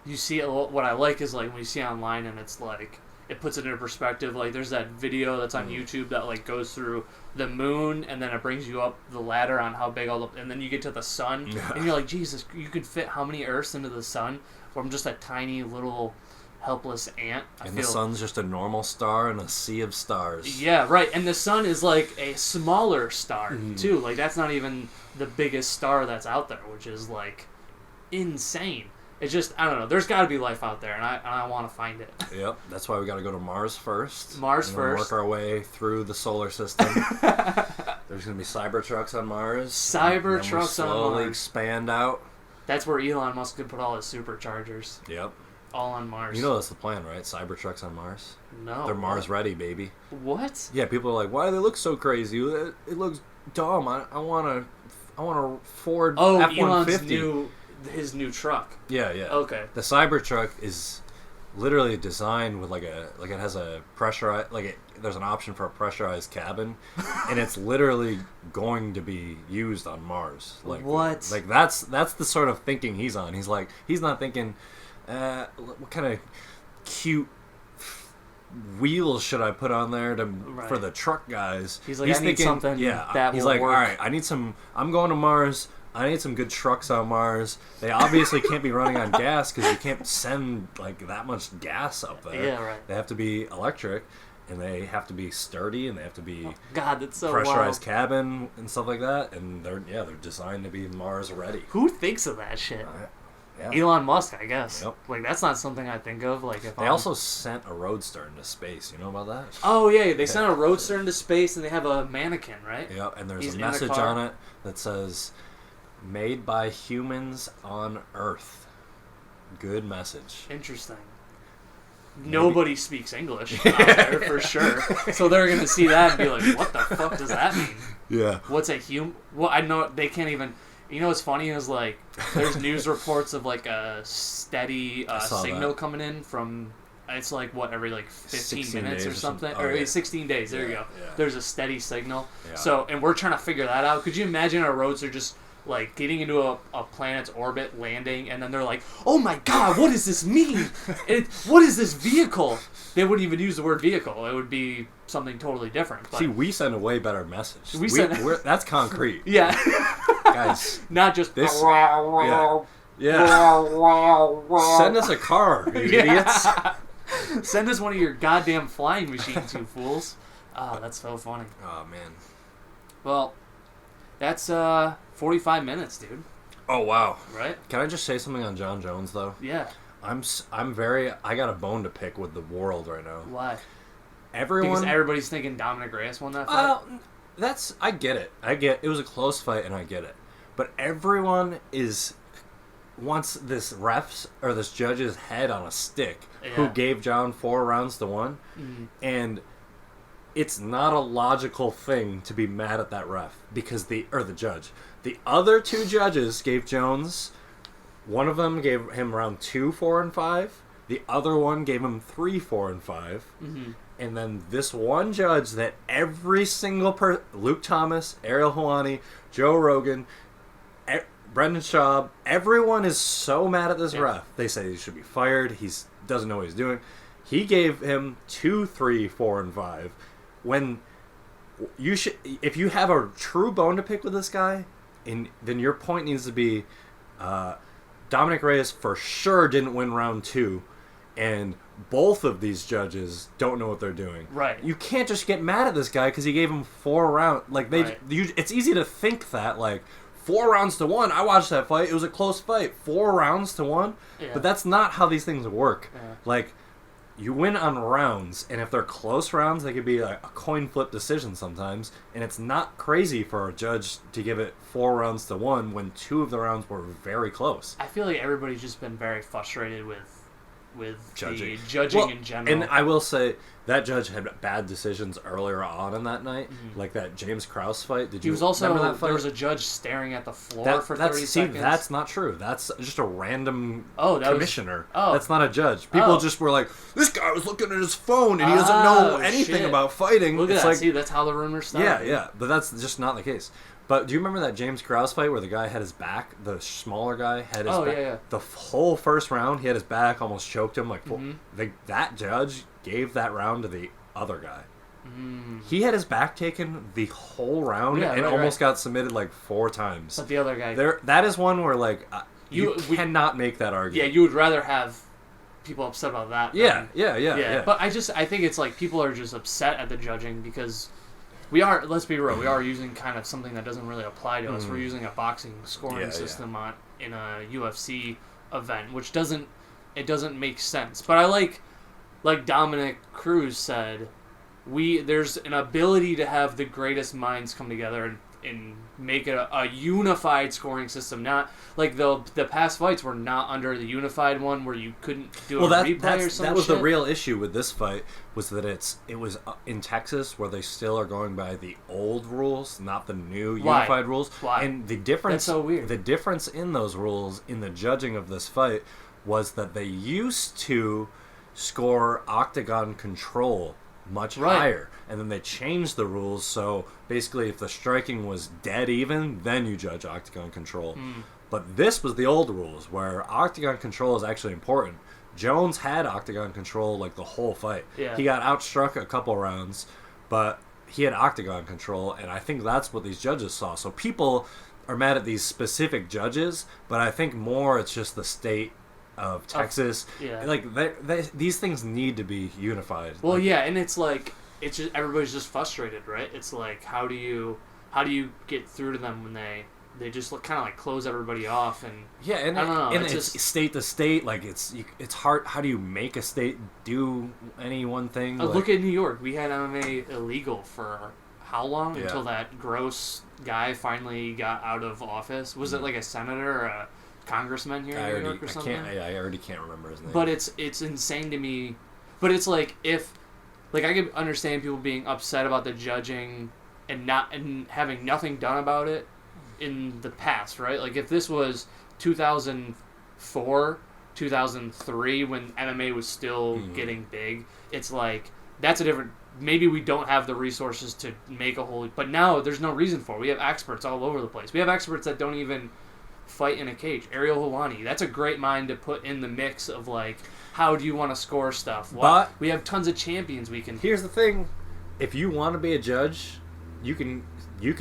you see it. What I like is like when you see it online and it's like it puts it into perspective. Like there's that video that's on YouTube that like goes through the moon and then it brings you up the ladder on how big and then you get to the sun and you're like, Jesus, you could fit how many Earths into the sun from just a tiny little helpless ant. The sun's just a normal star in a sea of stars. Yeah, right. And the sun is like a smaller star too. Like that's not even the biggest star that's out there, which is like insane. It's just, I don't know. There's got to be life out there, and I want to find it. Yep, that's why we got to go to Mars first. Work our way through the solar system. There's going to be Cybertrucks on Mars. Cybertrucks on Mars. Slowly expand out. That's where Elon Musk could put all his superchargers. Yep. All on Mars. You know that's the plan, right? Cybertrucks on Mars. No. They're Mars ready, baby. What? Yeah, people are like, why do they look so crazy? It looks dumb. I want a Ford F-150. His new truck. Yeah. Okay. The Cybertruck is literally designed with it has a pressure, there's an option for a pressurized cabin, and it's literally going to be used on Mars. Like what? Like that's the sort of thinking he's on. He's like, he's not thinking, what kind of cute wheels should I put on there for the truck guys? He's like, I need something that he's will like, work. all right, I need some. I'm going to Mars. I need some good trucks on Mars. They obviously can't be running on gas because you can't send like that much gas up there. Yeah, right. They have to be electric, and they have to be sturdy, and they have to be God, that's so pressurized wild. cabin and stuff like that. And they're designed to be Mars ready. Who thinks of that shit? Yeah. Elon Musk, I guess. Yep. Like that's not something I think of. Like if They also sent a roadster into space. You know about that? Oh yeah, they sent a roadster into space, and they have a mannequin, right? Yeah, and there's He's a in the message car. on it that says, "Made by humans on Earth." Good message. Interesting. Nobody speaks English out there for sure, so they're gonna see that and be like, "What the fuck does that mean? Yeah. What's a human?" Well, I know they can't even. You know what's funny is like there's news reports of like a steady signal coming in from. It's like what every like 15 minutes or something, Oh, or yeah. 16 days. There you go. Yeah. There's a steady signal. Yeah. So, and we're trying to figure that out. Could you imagine our roads are just like getting into a planet's orbit, landing, and then they're like, "Oh my God, what does this mean? What is this vehicle?" They wouldn't even use the word vehicle. It would be something totally different. But See, we send a way better message. That's concrete. yeah, Guys. not just This. Yeah. Send us a car, you idiots. Send us one of your goddamn flying machines, you fools. Oh, that's so funny. Oh man. Well, that's 45 minutes, dude. Oh wow. Right? Can I just say something on Jon Jones though? Yeah. I got a bone to pick with the world right now. Why? Everyone. Because everybody's thinking Dominic Reyes won that fight. Well, I get it. It was a close fight, and I get it. But everyone wants this this judge's head on a stick who gave Jon 4 rounds to 1, and it's not a logical thing to be mad at that ref because the judge. The other 2 judges gave Jones. One of them gave him round 2, 4, and 5. The other one gave him 3, 4, and 5. Mm-hmm. And then this one judge that every single Luke Thomas, Ariel Helwani, Joe Rogan, Brendan Schaub, everyone is so mad at this ref. They say he should be fired. He doesn't know what he's doing. He gave him 2, 3, 4, and 5. When you should, if you have a true bone to pick with this guy, then your point needs to be, Dominic Reyes for sure didn't win round 2, and both of these judges don't know what they're doing. Right. You can't just get mad at this guy because he gave him 4 rounds. Like it's easy to think that like 4 rounds to 1. I watched that fight. It was a close fight. 4 rounds to 1. Yeah. But that's not how these things work. Yeah. Like, you win on rounds, and if they're close rounds, they could be like a coin flip decision sometimes. And it's not crazy for a judge to give it 4 rounds to 1 when 2 of the rounds were very close. I feel like everybody's just been very frustrated with Judging. the judging in general. And I will say that judge had bad decisions earlier on in that night, like that James Krause fight. Did you remember that fight? There was a judge staring at the floor for 30 seconds. That's not true. That's just a random commissioner. Oh. That's not a judge. People just were like, this guy was looking at his phone and he doesn't know anything about fighting. Look at it's that. like, See, that's how the rumors started. Yeah, but that's just not the case. But do you remember that James Krause fight where the guy had his back, the smaller guy had his back? Yeah. The whole first round, he had his back, almost choked him. That judge gave that round to the other guy. He had his back taken the whole round and almost got submitted like 4 times. But the other guy... That is one where like you cannot make that argument. Yeah, you would rather have people upset about that. Yeah. But I think it's like people are just upset at the judging because... let's be real, we are using kind of something that doesn't really apply to us. We're using a boxing scoring system in a UFC event, which doesn't make sense. But I like Dominic Cruz said, there's an ability to have the greatest minds come together and make it a unified scoring system. Not like the past fights were not under the unified one where you couldn't do replay or something. That was the real issue with this fight, was that it was in Texas where they still are going by the old rules, not the new unified rules. Why? And the difference, that's so weird. The difference in those rules in the judging of this fight was that they used to score octagon control much Right. higher. And then they changed the rules, so basically if the striking was dead even, then you judge octagon control. But this was the old rules, where octagon control is actually important. Jones had octagon control like the whole fight. Yeah. He got outstruck a couple rounds, but he had octagon control, and I think that's what these judges saw. So people are mad at these specific judges, but I think more it's just the state of Texas. Yeah. Like these things need to be unified. Well, like, yeah, and it's like it's just everybody's just frustrated, right? It's like how do you get through to them when they just kind of like close everybody off and yeah, and I don't know, and it's it's just, state to state. Like it's hard. How do you make a state do any one thing? look at New York. We had MMA illegal for how long Yeah. until that gross guy finally got out of office? Was it like a senator or a congressman here in New York or something? I already can't remember his name. But it's insane to me. But it's like if like I could understand people being upset about the judging and having nothing done about it in the past, right? Like if this was 2004, 2003 when MMA was still getting big, it's like that's a different. Maybe we don't have the resources to make a whole. But now there's no reason for it. We have experts all over the place. We have experts that don't even fight in a cage. Ariel Helwani, that's a great mind to put in the mix of like, how do you want to score stuff? But we have tons of champions we can. Here's the thing: if you want to be a judge, you can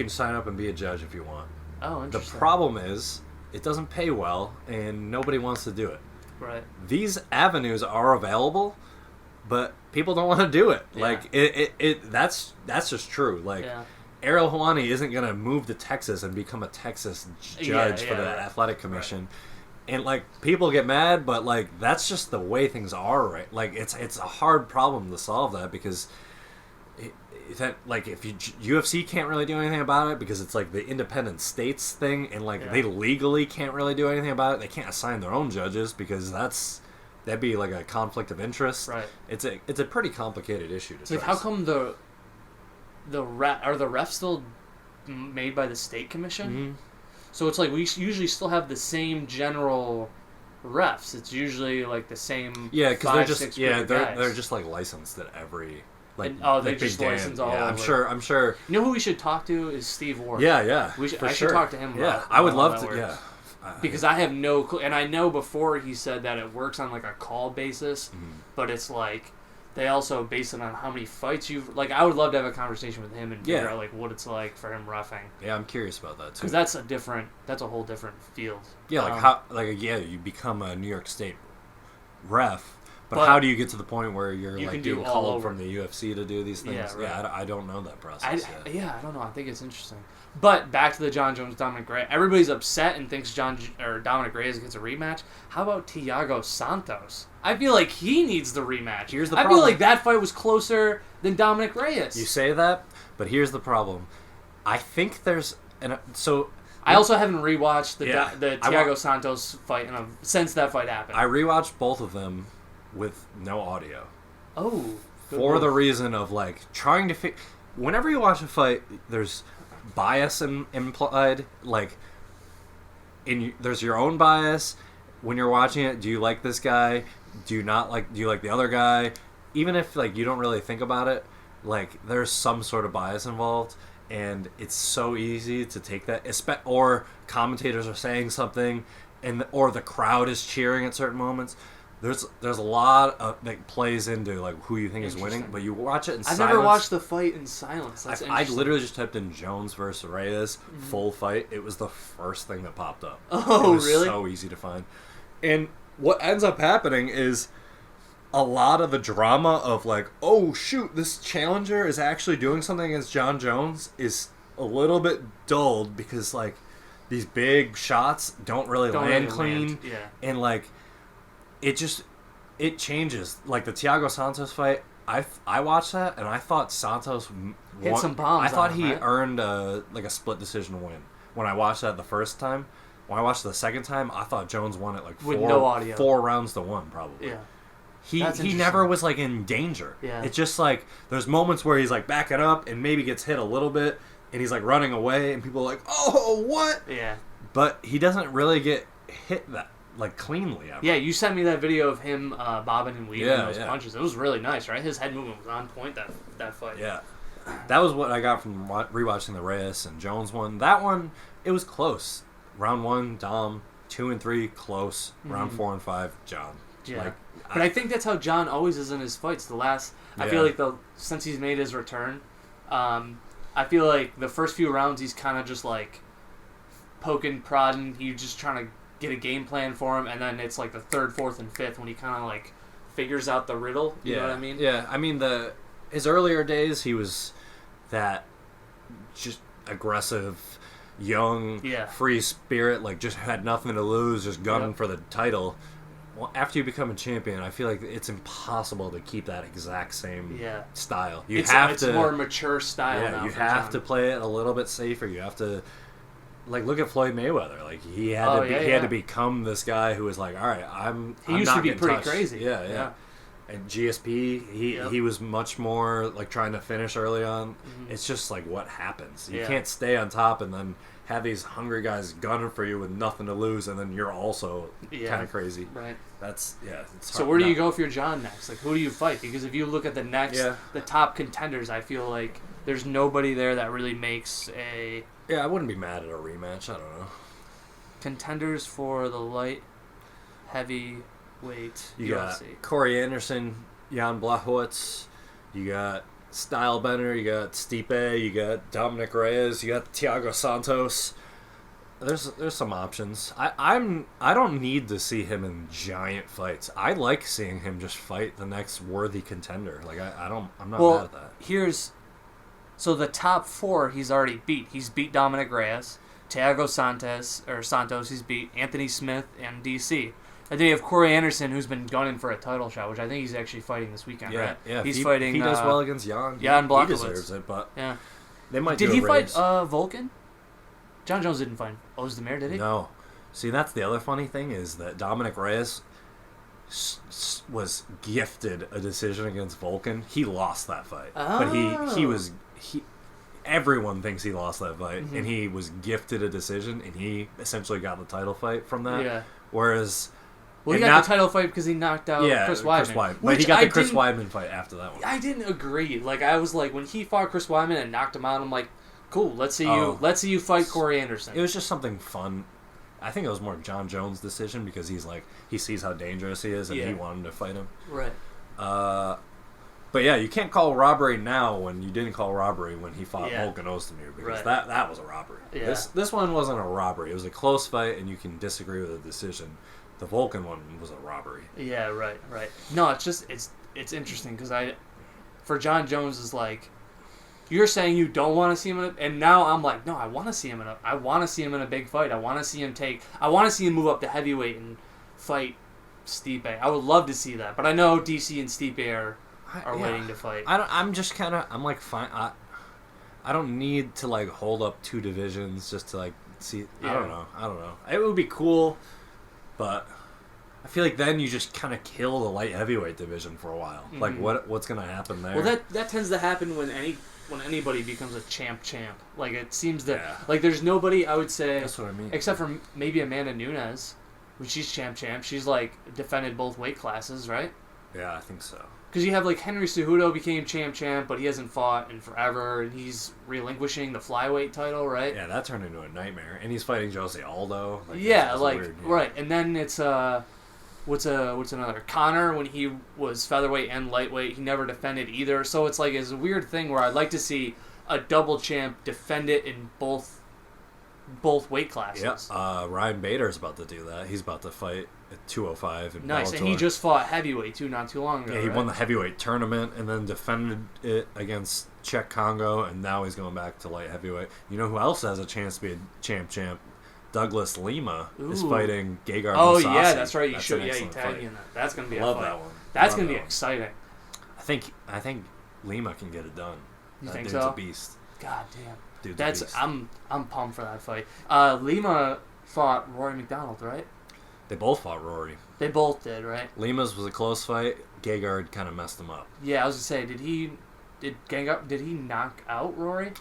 sign up and be a judge if you want. Oh, The interesting. problem is it doesn't pay well, and nobody wants to do it. Right. These avenues are available, but people don't want to do it. Yeah. Like that's just true. Like Yeah. Ariel Helwani isn't gonna move to Texas and become a Texas judge for the right. athletic commission. And like people get mad, but like that's just the way things are, right? Like it's a hard problem to solve that because if UFC can't really do anything about it because it's like the independent states thing, and like they legally can't really do anything about it. They can't assign their own judges because that'd be like a conflict of interest. Right. It's a pretty complicated issue to It's like how come the refs still made by the state commission? Mm-hmm. So it's like we usually still have the same general refs. It's usually like the same. Yeah, because they're just 5-6 they're guys. just like licensed at every like. And, they like just Big Dan. license all Yeah, over. I'm sure. You know who we should talk to is Steve Ward. Yeah. I for should sure. talk to him. Yeah, about I would how love that to. works. Yeah. Because I have no clue, and I know before he said that it works on like a call basis, but it's like they also base it on how many fights you've. Like I would love to have a conversation with him and figure out like what it's like for him roughing. Yeah, I'm curious about that too. Because that's a whole different field. Yeah, like you become a New York State ref, but how do you get to the point where you're you like can do getting all called over. from the UFC to do these things? Yeah, right. Yeah, I don't know that process. I don't know. I think it's interesting. But back to the Jon Jones Dominic Reyes. Everybody's upset and thinks Dominic Reyes gets a rematch. How about Thiago Santos? I feel like he needs the rematch. Here's the I problem. feel like that fight was closer than Dominic Reyes. You say that, but here's the problem. I think there's I also haven't rewatched the Yeah. Thiago Santos fight since that fight happened. I rewatched both of them with no audio. Oh. For the reason of like trying to whenever you watch a fight, there's bias implied. Like, there's your own bias when you're watching it. Do you like this guy? Do you not like? Do you like the other guy? Even if like you don't really think about it, like there's some sort of bias involved, and it's so easy to take that. Or commentators are saying something, or the crowd is cheering at certain moments. There's a lot that plays into like who you think is winning, but you watch it in silence. I've never watched the fight in silence. That's I interesting. literally just typed in Jones versus Reyes full fight. It was the first thing that popped up. Oh, it was really? So easy to find. And what ends up happening is a lot of the drama of like, oh shoot, this challenger is actually doing something against Jon Jones is a little bit dulled because like these big shots don't really land clean. Yeah. And like it changes. Like the Thiago Santos fight, I watched that and I thought Santos hit some bombs. I thought he right? earned a split decision win when I watched that the first time. When I watched it the second time, I thought Jones won it like With no audio. 4 rounds to 1 probably. Yeah. He never was like in danger. Yeah. It's just like there's moments where he's like backing up and maybe gets hit a little bit and he's like running away and people are like, "Oh, what?" Yeah. But he doesn't really get hit like cleanly ever. Yeah, you sent me that video of him bobbing and weaving those yeah. punches. It was really nice, right? His head movement was on point that fight. Yeah. That was what I got from rewatching the Reyes and Jones one. That one, it was close. Round 1, Dom. 2 and 3, close. Round 4 and 5, Jon. Yeah. Like, but I think that's how Jon always is in his fights. I feel like since he's made his return, I feel like the first few rounds he's kind of just like poking, prodding. He's just trying to get a game plan for him, and then it's like the 3rd, 4th, and 5th when he kind of like figures out the riddle. You know what I mean? Yeah. I mean, his earlier days, he was that just aggressive, young, free spirit, like just had nothing to lose, just gunning for the title. Well, after you become a champion, I feel like it's impossible to keep that exact same style. It's a more mature style now. You have to play it a little bit safer. You have to, like, look at Floyd Mayweather. Like, he had to become this guy who was like, all right, He used to be pretty crazy. Yeah. And GSP, he was much more like trying to finish early on. Mm-hmm. It's just like what happens. You can't stay on top and then have these hungry guys gunning for you with nothing to lose, and then you're also kind of crazy. Right. It's hard. So where do you go for your Jon next? Like, who do you fight? Because if you look at the top contenders, I feel like there's nobody there that really makes a... Yeah, I wouldn't be mad at a rematch. I don't know. Contenders for the light heavyweight You UFC. got Cory Anderson, Jan Blachowicz. You got Stylebender. You got Stipe. You got Dominic Reyes. You got Thiago Santos. There's some options. I don't need to see him in giant fights. I like seeing him just fight the next worthy contender. Like I'm not mad at that. So the top 4 he's already beat. He's beat Dominic Reyes, Thiago Santos. He's beat Anthony Smith and DC. And then you have Cory Anderson, who's been gunning for a title shot, which I think he's actually fighting this weekend, right? Yeah, he's fighting. He does well against Jan Blachowicz. He deserves it, but they might. Did he fight Volkan? Jon Jones didn't fight Ozdemir, did he? No. See, that's the other funny thing is that Dominic Reyes was gifted a decision against Volkan. He lost that fight, but he everyone thinks he lost that fight, and he was gifted a decision, and he essentially got the title fight from that. Yeah. Whereas. Well, he got the title fight because he knocked out Chris Weidman. But he got the Chris Weidman fight after that one. I didn't agree. Like, I was like, when he fought Chris Weidman and knocked him out, I'm like, cool, let's see you fight Cory Anderson. It was just something fun. I think it was more Jon Jones' decision because he sees how dangerous he is and he wanted to fight him. Right. But yeah, you can't call robbery now when you didn't call robbery when he fought Volkan Ozdemir because that was a robbery. Yeah. This one wasn't a robbery. It was a close fight and you can disagree with the decision. The Volkan one was a robbery. Yeah, right. No, it's just it's interesting because for Jon Jones is like, you're saying you don't want to see him and now I'm like, no, I want to see him in a big fight. I want to see him move up to heavyweight and fight Stipe. I would love to see that, but I know DC and Stipe are waiting to fight. I'm like fine. I don't need to like hold up 2 divisions just to like see. I don't know. It would be cool. But I feel like then you just kind of kill the light heavyweight division for a while. Mm-hmm. Like what's going to happen there? Well, that tends to happen when anybody becomes a champ. Like it seems that like there's nobody I would say that's what I mean. Except for maybe Amanda Nunes, when she's champ. She's like defended both weight classes, right? Yeah, I think so. Because you have like Henry Cejudo became champ, but he hasn't fought in forever, and he's relinquishing the flyweight title, right? Yeah, that turned into a nightmare, and he's fighting Jose Aldo. Like, weird, right, and then it's what's another Connor when he was featherweight and lightweight, he never defended either. So it's like it's a weird thing where I'd like to see a double champ defend it in both weight classes. Yeah, Ryan Bader's about to do that. He's about to fight at 205 in Nice, Bellator. And he just fought heavyweight too, not too long ago. Yeah, he won the heavyweight tournament and then defended it against Czech Congo, and now he's going back to light heavyweight. You know who else has a chance to be a champ? Douglas Lima is fighting Gegard Mousasi. Oh yeah, that's right. You tagged me in that. That's gonna be a fight. That one. That's gonna be exciting. I think Lima can get it done. You think so? Dude's a beast. God damn. Dude's a beast. I'm pumped for that fight. Lima fought Rory McDonald, right? They both fought Rory. They both did, right? Lima's was a close fight. Gegard kind of messed him up. Yeah, I was gonna say, did he knock out Rory?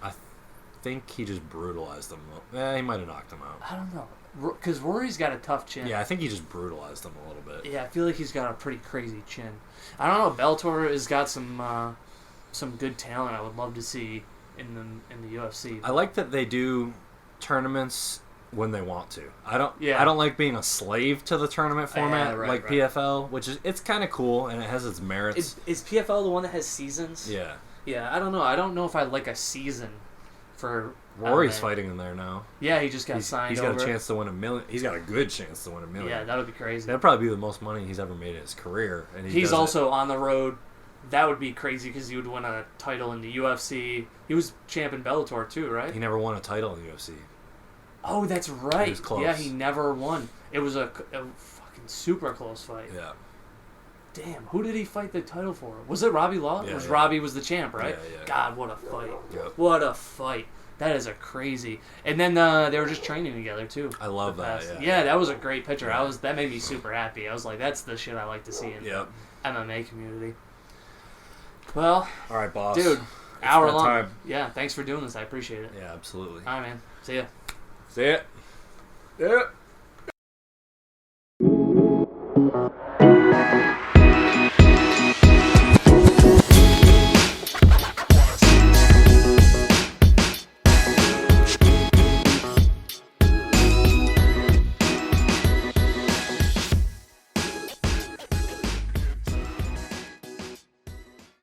think he just brutalized him. He might have knocked him out. I don't know. Because Rory's got a tough chin. Yeah, I think he just brutalized him a little bit. Yeah, I feel like he's got a pretty crazy chin. I don't know. Bellator has got some good talent. I would love to see in the UFC. I like that they do tournaments when they want to. I don't. Yeah. I don't like being a slave to the tournament format right. PFL, which is it's kind of cool and it has its merits. Is PFL the one that has seasons? Yeah. Yeah, I don't know. I don't know if I'd like a season for. Rory's fighting in there now. Yeah, he just got signed. He's got a chance to win $1 million. He's got a good chance to win $1 million. Yeah, that would be crazy. That'd probably be the most money he's ever made in his career. And he's also on the road. That would be crazy because he would win a title in the UFC. He was champ in Bellator too, right? He never won a title in the UFC. Oh, that's right. He was close. Yeah, he never won. It was a fucking super close fight. Yeah. Damn, who did he fight the title for? Was it Robbie Law? Yeah, Robbie was the champ, right? Yeah. God, what a fight. Yep. What a fight. That is a crazy. And then they were just training together too. I love that. Yeah, that was a great picture. That made me super happy. I was like, that's the shit I like to see in the MMA community. Well, all right, boss. Dude, hour long. Time. Yeah, thanks for doing this. I appreciate it. Yeah, absolutely. All right, man. See ya. See ya. Yeah.